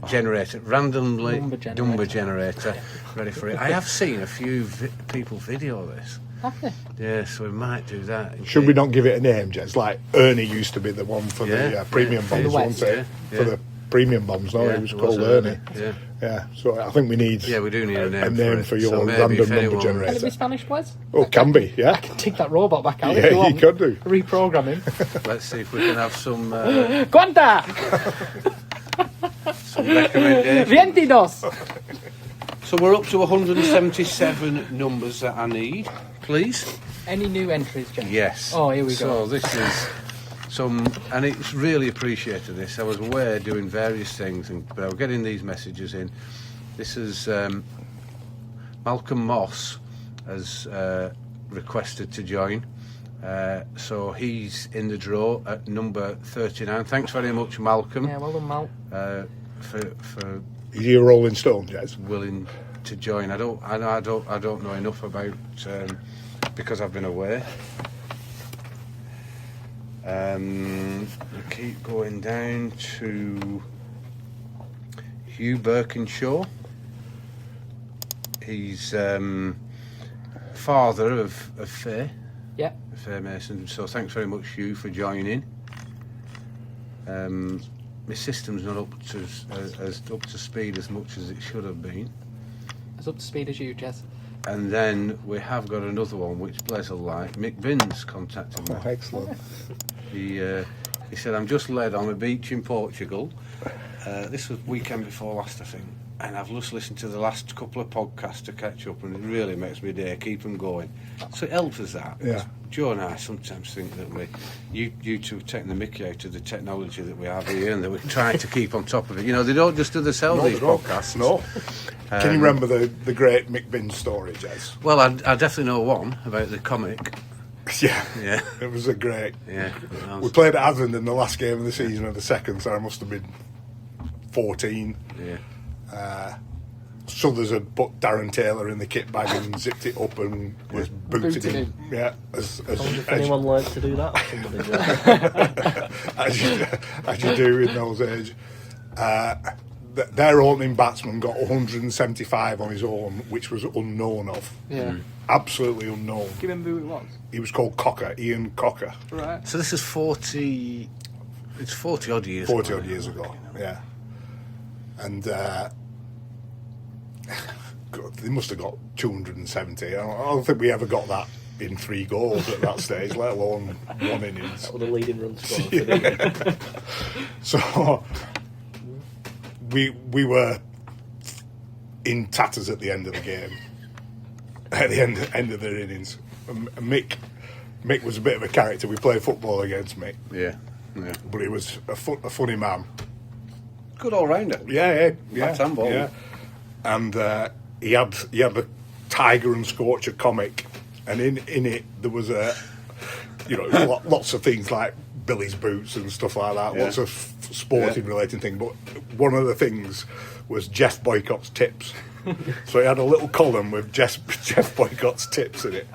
generator, randomly number generator, ready for it. I have seen a few people video this. Have they? Yeah, so we might do that. Should we not give it a name, Jez? Like Ernie used to be the one for the premium bombs, wasn't it? For the premium bombs, no, it was called Ernie. Yeah, so I think we need. Yeah, we do need a name for your random number generator. Can it be Spanish, Blez? Oh, can be, yeah. I can take that robot back out. Yeah, if you want. you could do. Reprogram him. Let's see if we can have some. Guanta! Some recommendations. Vientidos! So we're up to 177 numbers that I need, please. Any new entries, Jack? Yes. Oh, here we So go. this is and it's really appreciated this. I was aware doing various things, but I was getting these messages in. This is Malcolm Moss has requested to join. So he's in the draw at number 39. Thanks very much, Malcolm. Yeah, well done, Mal. For Is he a Rolling Stone, Jez? willing to join. I don't know enough about because I've been away. We keep going down to Hugh Birkinshaw. He's father of Faye. Yeah. Faye Mason. So thanks very much, Hugh, for joining. My system's not up to speed as much as it should have been. As up to speed as you, Jez. And then we have got another one which Blez will like. Mick Binns contacted me. Oh, excellent. He said, I'm just led on a beach in Portugal. This was weekend before last, I think. and I've just listened to the last couple of podcasts to catch up, and it really makes me day, keep them going. So it helps us that. Yeah. Joe and I sometimes think that you two are taking the mickey out of the technology that we have here, and that we're trying to keep on top of it. You know, they don't just do themselves, these podcasts. No. Can you remember the great Mick Binns story, Jez? Well, I definitely know one about the comic. Yeah. Yeah. It was a great... Yeah. We played at Asland in the last game of the season of the second, so I must have been 14. Yeah. Southers had put Darren Taylor in the kit bag and zipped it up and was booted him. Yeah. If anyone learned to do that, somebody as you do in those age. Their opening batsman got 175 on his own, which was unknown of. Yeah. Absolutely unknown. Do you remember who it was? He was called Cocker, Ian Cocker. Right. So this is 40... It's 40 odd years 40 ago. odd years ago, yeah. And God, they must have got 270. I don't think we ever got that in 3 goals at that stage, let alone 1 innings. Or the leading run scorer. So we were in tatters at the end of the game, at the end of the innings. Mick was a bit of a character. We played football against Mick. Yeah. But he was a funny man. Good all-rounder. Yeah. Bat and ball. Yeah. And he had the Tiger and Scorcher comic, and in it there was lots of things like Billy's boots and stuff like that. Yeah. Lots of sporting related things. But one of the things was Jeff Boycott's tips. So he had a little column with Jeff Boycott's tips in it.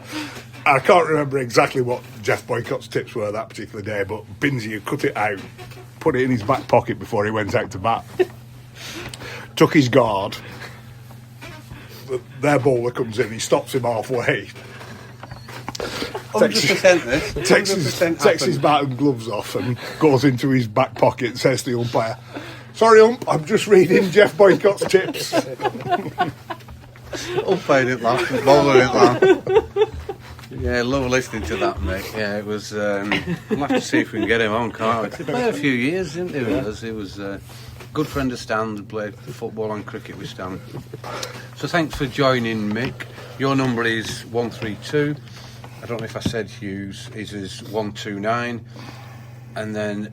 I can't remember exactly what Jeff Boycott's tips were that particular day, but Binsey had cut it out, put it in his back pocket before he went out to bat. Took his guard. Their bowler comes in, he stops him halfway. 100% this. Takes his bat and gloves off and goes into his back pocket and says to the umpire, "Sorry, I'm just reading Jeff Boycott's tips." Umpire didn't laugh, the bowler didn't laugh. Yeah, love listening to that, mate. Yeah, it was... we'll have to see if we can get him on, can't we? He played a few years, didn't he, with us? He was a good friend of Stan, played football and cricket with Stan. So thanks for joining, Mick. Your number is 132. I don't know if I said Hughes. His is 129. And then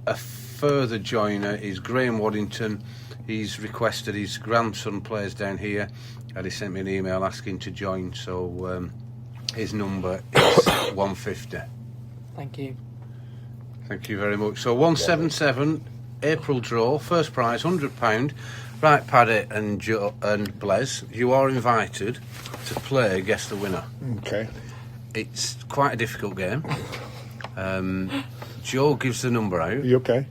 a further joiner is Graham Waddington. He's requested, his grandson plays down here, and he sent me an email asking to join, so his number is 150. Thank you. Thank you very much. So 177, April draw, first prize, £100. Right, Paddy and Joe and Blez, you are invited to play Guess the Winner. Okay. It's quite a difficult game. Joe gives the number out. You okay?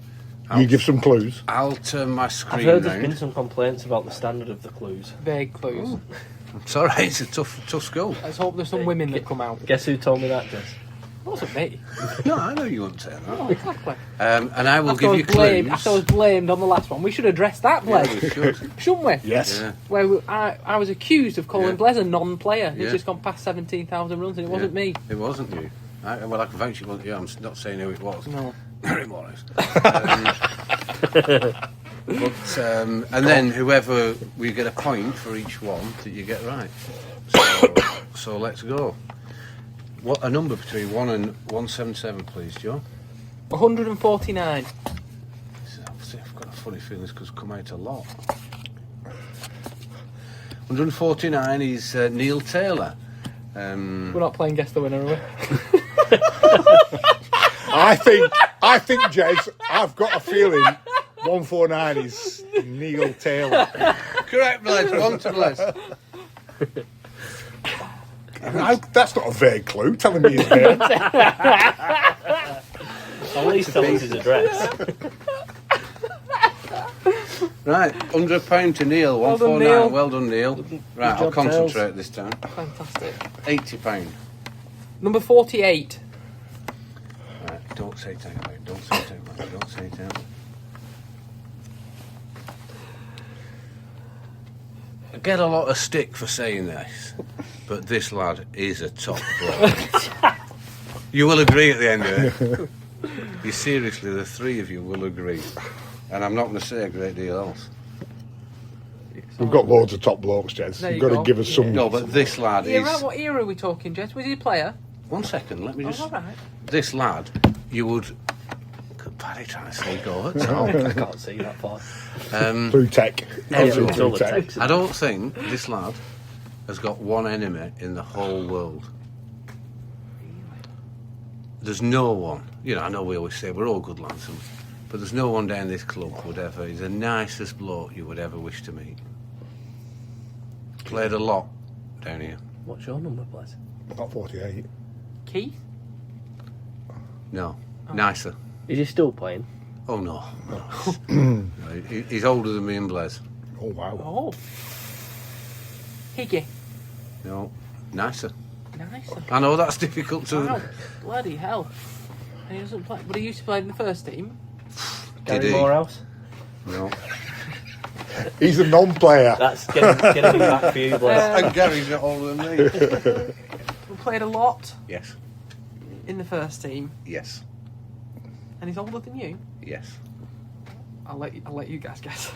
You give some clues. I'll turn my screen I've heard round. there's been some complaints about the standard of the clues. Vague clues. It's all right, it's a tough school. Let's hope there's some women that come out. Guess who told me that, Jess? It wasn't me. No, I know you wouldn't say that. Oh, exactly. And I will After give I you was blamed, clues. after I was blamed on the last one, we should address that, Yeah, Blez. we should. Shouldn't we? Yes. Yeah. Where I was accused of calling Yeah. Blez a non-player. He's Yeah. just gone past 17,000 runs, and it wasn't me. It wasn't you. I can vouch it wasn't you. I'm not saying who it was. No. Very modest. And then whoever, we get a point for each one that you get right. So let's go. What a number between 1 and 177, please, Joe. 149. I've got a funny feeling this could come out a lot. 149 is Neil Taylor. We're not playing Guess the Winner, are we? I think, Jez, I've got a feeling 149 is Neil Taylor. Correct, Blez. 1 to Blez. That's not a vague clue. Telling me his name. At least tell us his address. Right, £100 to Neil. Well done, 149. Neil. Well done, Neil. Right, I'll job, concentrate Tails. this time. Fantastic. £80. Number 48. Right, don't say it out loud. Don't say it out loud. Don't say it out loud. I get a lot of stick for saying this, but this lad is a top bloke. You will agree at the end of it. You seriously, the three of you will agree. And I'm not going to say a great deal else. We've got loads of top blokes, Jez. There You've you got go. to give us some. No, but this lad is. Era, what era are we talking, Jez? Was he a player? 1 second, let me just. Oh, all right. This lad, you would. Good Paddy trying to say go at I can't see that far. Through tech. Obviously It's all through the tech. text. I don't think this lad has got one enemy in the whole world. There's no one. You know, I know we always say we're all good lads, but there's no one down this club would ever. He's the nicest bloke you would ever wish to meet. Played a lot down here. What's your number, Blez? About 48. Keith? No, nicer. Is he still playing? Oh no, no. He's older than me and Blez. Oh, wow. Oh. Higgy. No, nicer. Nice. I know that's difficult to. Wow, bloody hell. And he doesn't play. But he used to play in the first team. Did Gary he? Morehouse? No. He's a non-player. That's getting him back for you, Blez. And Gary's not older than me. We played a lot Yes. in the first team. Yes. And he's older than you. Yes. I'll let you guys guess.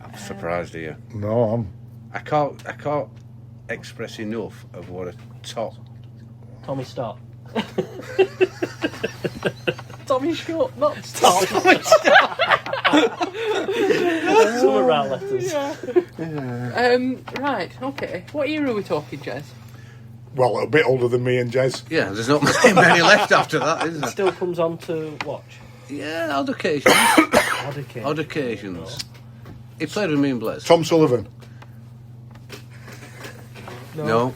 I'm surprised at you. No, I can't express enough of what a top. Tommy Stark. Tommy Short, not Stop. Some around letters. Right, okay. What era are we talking, Jez? well, a bit older than me and Jez. Yeah, there's not many left after that, is there? Still comes on to watch. Yeah, odd occasions. Odd occasion. Odd occasions. He played with me and Blez. Tom Sullivan. No.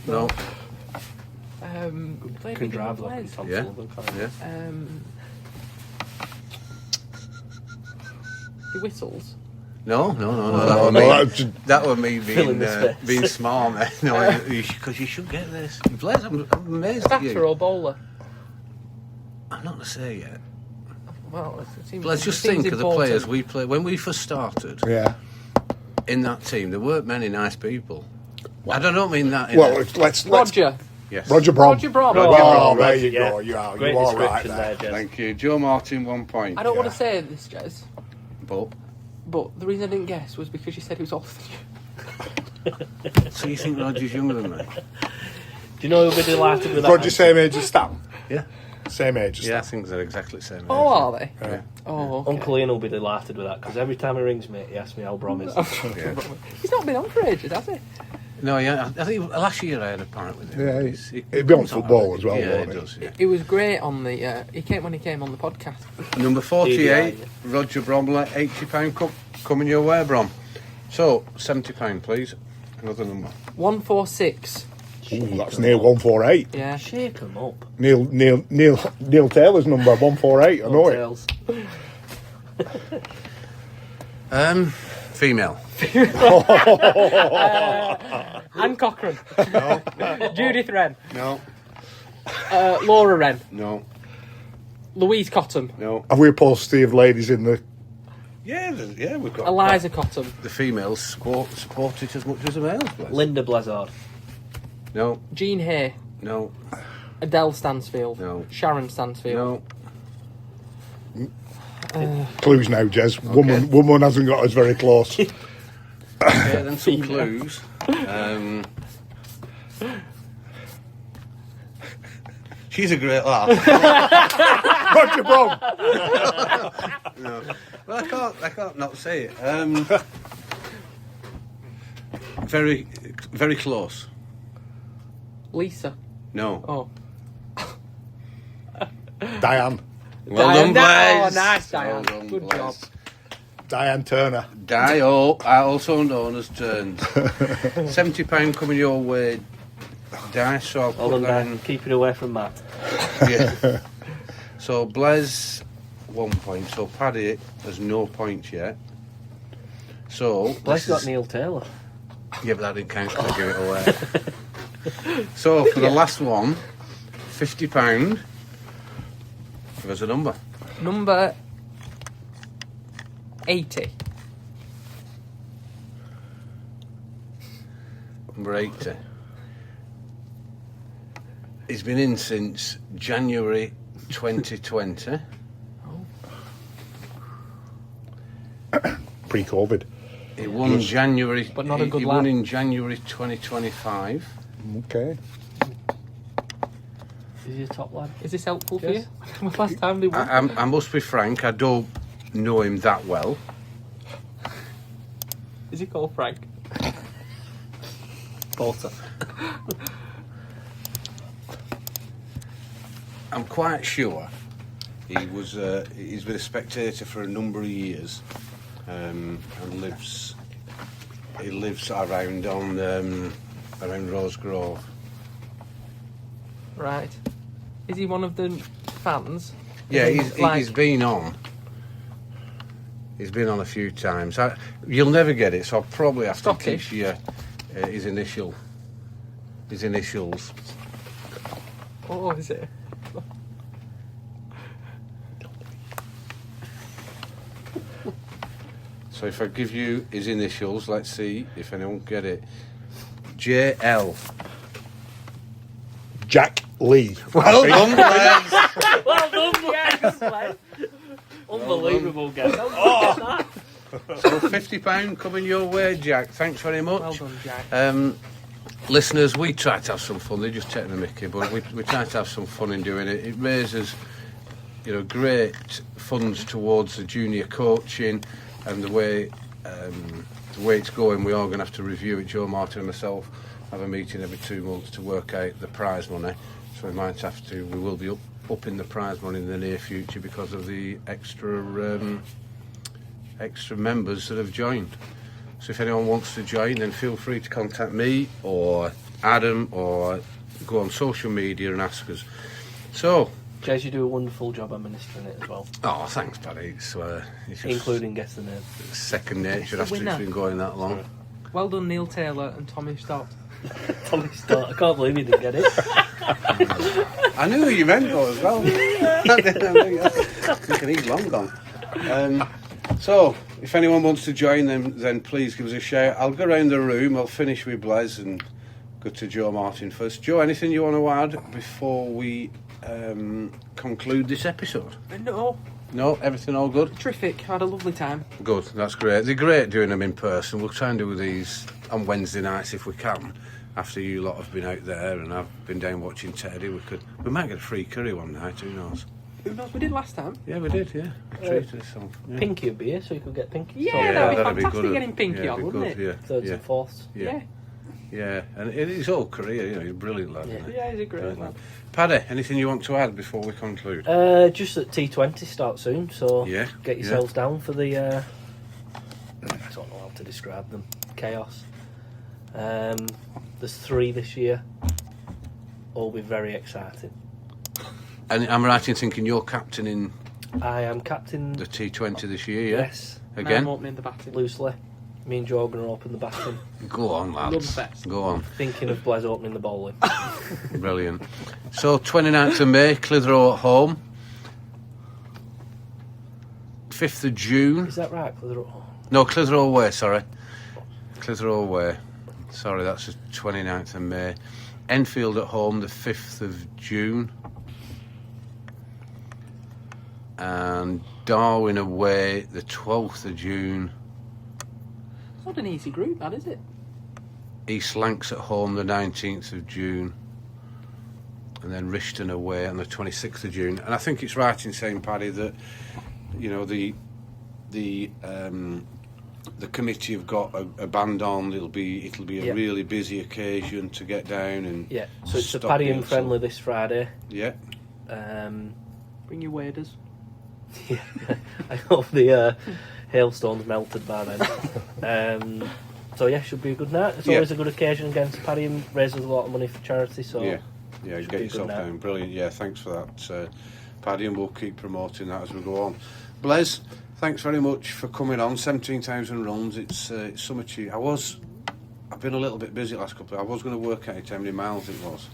Played Can with drive Blez. like Tom Yeah. Sullivan, can't he? Yeah. He whistles. No. No, That would me Filling being the space. being smart, man. No, because you should get this. Blez, I'm amazed at Batter you. or bowler? I'm not going to say yet. Well, it seems, Let's just it seems think of the important. players we played when we first started. yeah. In that team, there weren't many nice people. I don't mean that. Well, let's Roger. Yes. Roger Brom. Roger Brom. Well, Roger there Brom, you yeah. go. You are Great right description there. Jez. Thank you, Joe Martin. 1 point. I don't want Yeah. to say this, Jez, But but the reason I didn't guess was because you said he was older than you. so you think Roger's younger than me? Do you know who'll be delighted with that? Roger, answer? same age as Stan. Yeah. Same age as Yeah, I Stan. think they're exactly the same. Oh, age. are they? Yeah. Oh, okay. Uncle Ian will be delighted with that because every time he rings me, he asks me how Brom is. Yeah. He's not been on for ages, has he? No, yeah. I think last year I had a pint with him. Yeah, He's- it'd be on comes football alright. as well, Yeah, won't it it? does. Yeah. He was great on the. He came on the podcast. Number 48, DDI, Roger Bromley, £80 coming your way, Brom. So £70, please. Another number. 146. Ooh, that's near 148. Yeah. Shake them up. Neil Taylor's number 148. I know it. Tails. Female. Anne Cochran. No. Judith Wren. No. Laura Wren. No. Louise Cotton. No. Have we a paucity of ladies in the? Yeah, we've got Eliza Cotton. the females support it as much as the males. Bless. Linda Bleazard. No. Jean Hay. No. Adele Stansfield. No. Sharon Stansfield. No. Clues now, Jez. Woman hasn't got us very close. Yeah, then some clues. She's a great laugh. Roger Brom. No. Well, I can't not say it. Very, very close. Lisa. No. Oh. Diane. Well Diane. done, Blez. Oh, nice, Diane. Well done, Good Blez. job. Diane Turner. Also known as Turns. £70 coming your way. Dice, so I'll Well put done, that Dan. in. Keep it away from Matt. Yeah. So Blez, 1 point. So Paddy has no points yet. So Blez got Neil Taylor. Yeah, but that didn't count because I gave it away. So for the last one, £50. Give us a number. Number 80. Number 80. He's been in since January 2020. Pre-COVID. He won in January. But not a good He lad. won in January 2025. Okay. Is he a top lad? Is this helpful for Yes. you? Last time they won. I must be frank, I don't know him that well. Is he called Frank? Porter. I'm quite sure he's been a spectator for a number of years, and he lives around around Rose Grove. Right. Is he one of the fans? Yeah, Is he, he's been on. He's been on a few times. You'll never get it, so I'll probably have to Scottish. teach you his initials. Oh, is it? So if I give you his initials, let's see if anyone get it. JL. Jack Lee. Well done, Blez. Well done, Blez. Unbelievable game. So £50 coming your way, Jack. Thanks very much. Well done, Jack. Listeners, we try to have some fun. They're just taking the mickey, but we try to have some fun in doing it. It raises, great funds towards the junior coaching, and the way it's going, we are going to have to review it. Joe Martin and myself have a meeting every 2 months to work out the prize money. So we might have to. We will be upping the prize money in the near future because of the extra members that have joined. So if anyone wants to join, then feel free to contact me or Adam, or go on social media and ask us. So, Jez, you do a wonderful job administering it as well, oh, thanks, Paddy. It's just including guessing the name. second nature after winner. it's been going that long. Well done, Neil Taylor and Tommy Stott. Tommy Stott. I can't believe he didn't get it. I knew who you meant though as well. I think he's long gone. So, if anyone wants to join them, then please give us a shout. I'll go around the room. I'll finish with Blez and go to Joe Martin first. Joe, anything you want to add before we conclude this episode? No, everything all good? Terrific. Had a lovely time. Good, that's great. They're great doing them in person. We'll try and do these on Wednesday nights if we can. After you lot have been out there and I've been down watching Teddy, we might get a free curry one night, who knows? Who knows? We did last time. Yeah, we did, yeah. Treated us, so, yeah. Pinky would be here, so you could get Pinky. Yeah, that'd be fantastic getting Pinky on, wouldn't it? Yeah, Thirds yeah. and fourths. Yeah. Yeah, and in his whole career, he's a brilliant lad. Isn't he? Yeah, he's a great lad. Paddy, anything you want to add before we conclude? Just that T20 starts soon, so Yeah, get yourselves down for the. I don't know how to describe them. Chaos. There's 3 this year. All be very exciting. And I'm right in thinking you're captaining I am captain. the T20 this year, yeah? Yes, Again? I'm opening the batting. loosely. Me and Joe are going to open the batting. Go on, lads. Love fest. Go on. Thinking of Blez opening the bowling. Brilliant. So, 29th of May, Clitheroe at home. 5th of June. Is that right? Oh, No, Clitheroe away, sorry. Clitheroe away. Sorry, that's the 29th of May. Enfield at home, the 5th of June. And Darwin away, the 12th of June. It's not an easy group, that is it? East Lancs at home, the 19th of June. And then Rishton away on the 26th of June. And I think it's right in saying, Paddy, that, the committee have got a band on. It'll be a really busy occasion to get down and yeah, so it's a stop Paddy being and friendly this Friday. Yeah. Bring your waders. Yeah, I hope the hailstone's melted by then. So yeah, should be a good night. It's always a good occasion against Paddy and raises a lot of money for charity. So Yeah, should get be a yourself good night. down. Brilliant. Yeah, thanks for that, Paddy, and we'll keep promoting that as we go on. Blez, thanks very much for coming on. 17,000 runs. It's so much. I've been a little bit busy the last couple. I was going to work out how many miles it was.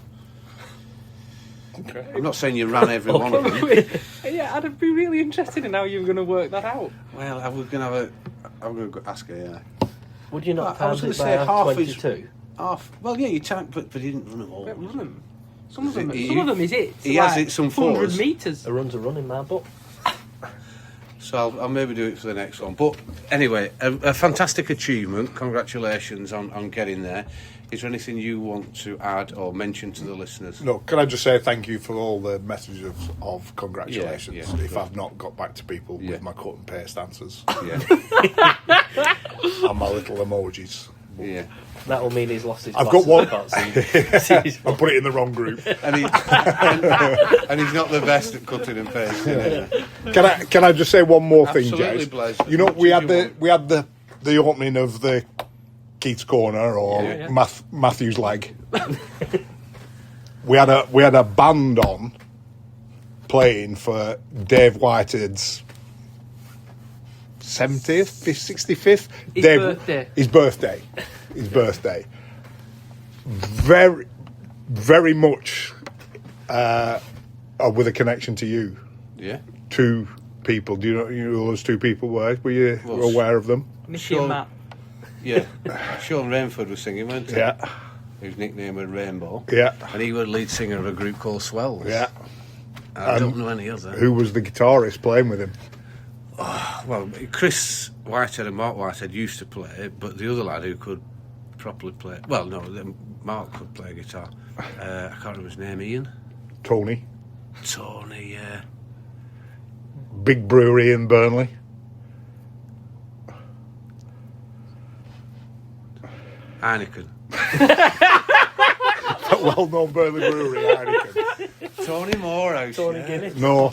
Okay. I'm not saying you ran every one of them. Yeah, I'd be really interested in how you were going to work that out. Well, I'm going to ask her. Yeah. Would you not I was times gonna it say by half is- 22? Half. Well, yeah, you typed, but he didn't run them all. Don't run them. Some of them He- is it. he has it some 100 fours. metres. A run's a run in my book. So I'll maybe do it for the next one. But anyway, a fantastic achievement. Congratulations on getting there. Is there anything you want to add or mention to the listeners? No, can I just say thank you for all the messages of congratulations Yeah, if I've not got back to people with my cut and paste answers Yeah. and my little emojis. Yeah. That will mean he's lost his I've glasses. got one. I can't see his I put it in the wrong group. And he's not the best at cutting and pasting. Yeah. Can I just say one more thing, Absolutely, Jez? Blez. You know, What we did had you want? the opening of the Keats Corner or Yeah. Matthew's leg. we had a band on playing for Dave Whitehead's 70th, 65th. His birthday. His birthday. Very, very much with a connection to you. Yeah. Two people. Do you know who those two people were? Were you Well, aware of them? Nicky Sean- and Matt. Yeah. Sean Rainford was singing, wasn't he? Yeah. Whose nickname was Rainbow. Yeah. And he was lead singer of a group called Swells. Yeah. I don't know any other. Who was the guitarist playing with him? Well, Chris Whitehead and Mark Whitehead used to play, but the other lad who could properly play... Well, no, Mark could play guitar. I can't remember his name, Ian? Tony. Tony, yeah. Big brewery in Burnley. Heineken. A well-known Burnley brewery, Heineken. Tony Morehouse. Tony yeah. Guinness. No.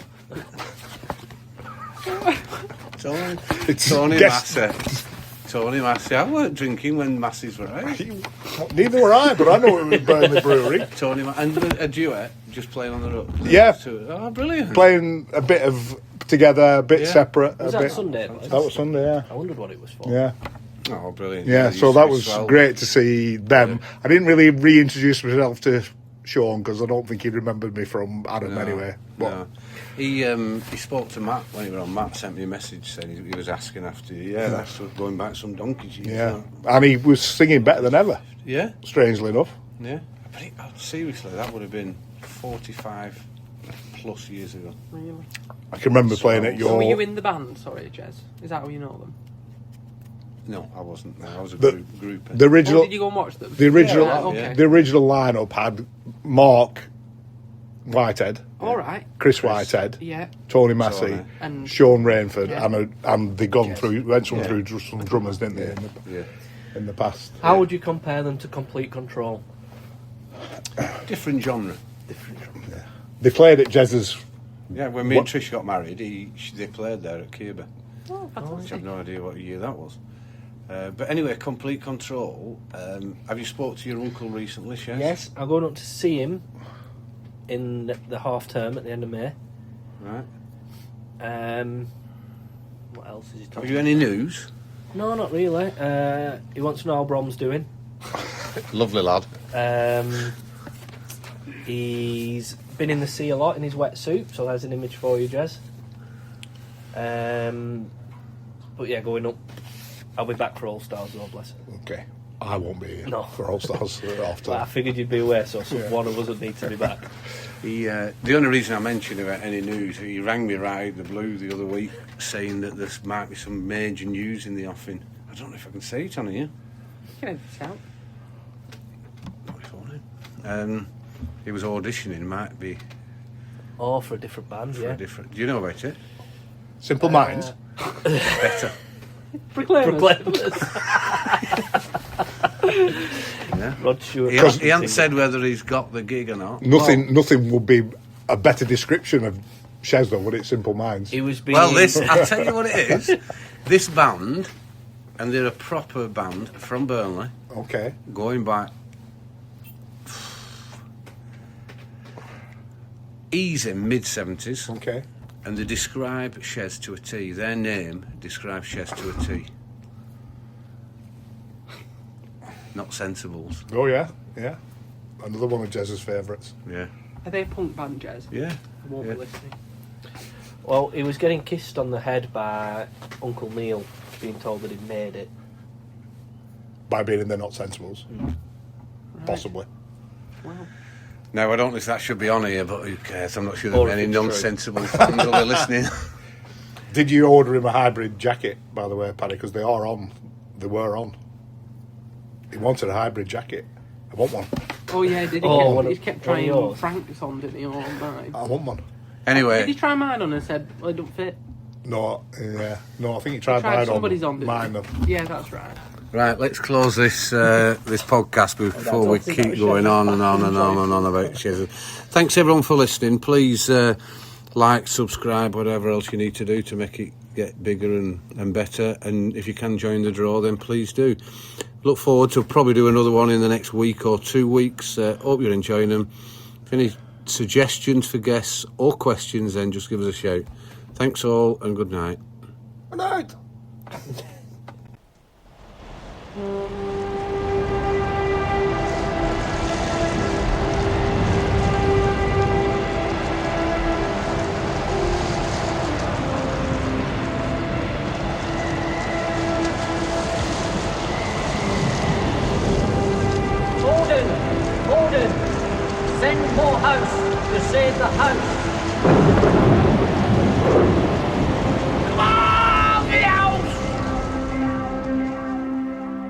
Tony Guess- Massey. Tony Massey. I weren't drinking when Masseys were out. Neither were I, but I know it was Burnley brewery. Tony and a duet, just playing on the road. Yeah. Oh, brilliant. Playing a bit of together, a bit Yeah. separate. Was a that bit. Sunday? That was Sunday, yeah. I wondered what it was for. Yeah. Oh, brilliant. Yeah, they so used to that be was swell. great to see them. I didn't really reintroduce myself to Sean because I don't think he remembered me from Adam No, anyway. But no. He spoke to Matt when he was on. Matt sent me a message saying he was asking after you. Yeah, that's going back some donkey's years. yeah, isn't it? and he was singing better than ever, Yeah, strangely enough. yeah. But seriously, that would have been 45 plus years ago. Really? I can remember playing at So were you your... in the band? Sorry, Jez. Is that how you know them? No, I wasn't. No, I was a The- group. The Or original... did you go and watch them? The original, Yeah, okay. the original lineup had Mark Whitehead, All right. Chris Whitehead, Yeah. Tony Massey, Tony. And Sean Rainford, Yeah. and they gone Yes. through, went some Yeah. through some drummers, didn't they, Yeah, in the past? How would you compare them to Complete Control? different genre. They played at Jez's. Yeah, when me and What- Trish got married, they played there at Kirby. oh, I fantastic. have no idea what year that was. But anyway, Complete Control. Have you spoke to your uncle recently, Shez? Yes, I'm going up to see him in the half term at the end of May. Right. What else is he Have talking you any news? No, not really. He wants to know how Brom's doing. Lovely lad. He's been in the sea a lot in his wetsuit, so there's an image for you, Jez. But yeah, going up. I'll be back for All Stars, though, bless him. Okay, I won't be here No. for All Stars after. But I figured you'd be aware, so one of us would need to be back. The only reason I mentioned about any news, he rang me right out the blue the other week saying that there might be some major news in the offing. I don't know if I can say it on here. You can edit it out. Put my phone in. He was auditioning, might be Oh, for a different band, for yeah. a different... Do you know about it? Simple Minds. Better. Proclaimers. Yeah. Rod Stewart. He hasn't said whether he's got the gig or not. Nothing would be a better description of Shez, though, would it? Simple Minds. He was being... Well, I'll tell you what it is. This band, and they're a proper band from Burnley, Okay. going back easy mid-70s, Okay. and they describe Shez to a T. Their name describes Shez to a T. Not Sensibles. Oh yeah, yeah. Another one of Jez's favourites. Yeah. Are they a punk band, Jez? Yeah. I won't Yeah. be listening. Well, he was getting kissed on the head by Uncle Neil, being told that he'd made it. By being in They're Not Sensibles. Possibly. Wow. Now, I don't know if that should be on here, but who cares? I'm not sure Or there are if any it's true. non-sensible fans will be listening. Did you order him a hybrid jacket, by the way, Paddy? Because they are on. They were on. He wanted a hybrid jacket. I want one. Oh yeah, did he? Oh, He kept one of trying yours. Frank's on, didn't he, all night? I want one. Did Anyway, he try mine on and said, well, it don't fit? No, yeah. No, I think he tried Tried mine somebody's on, on. didn't Mine he? then. Yeah, that's right. right, let's close this this podcast before we keep going on and on and on and on about Sheffield. Thanks everyone for listening. Please like, subscribe, whatever else you need to do to make it get bigger and better. And if you can join the draw, then please do. Look forward to probably do another one in the next week or 2 weeks. Hope you're enjoying them. If any suggestions for guests or questions, then just give us a shout. Thanks all and good night. Good night. Gordon, send Morehouse to save the house.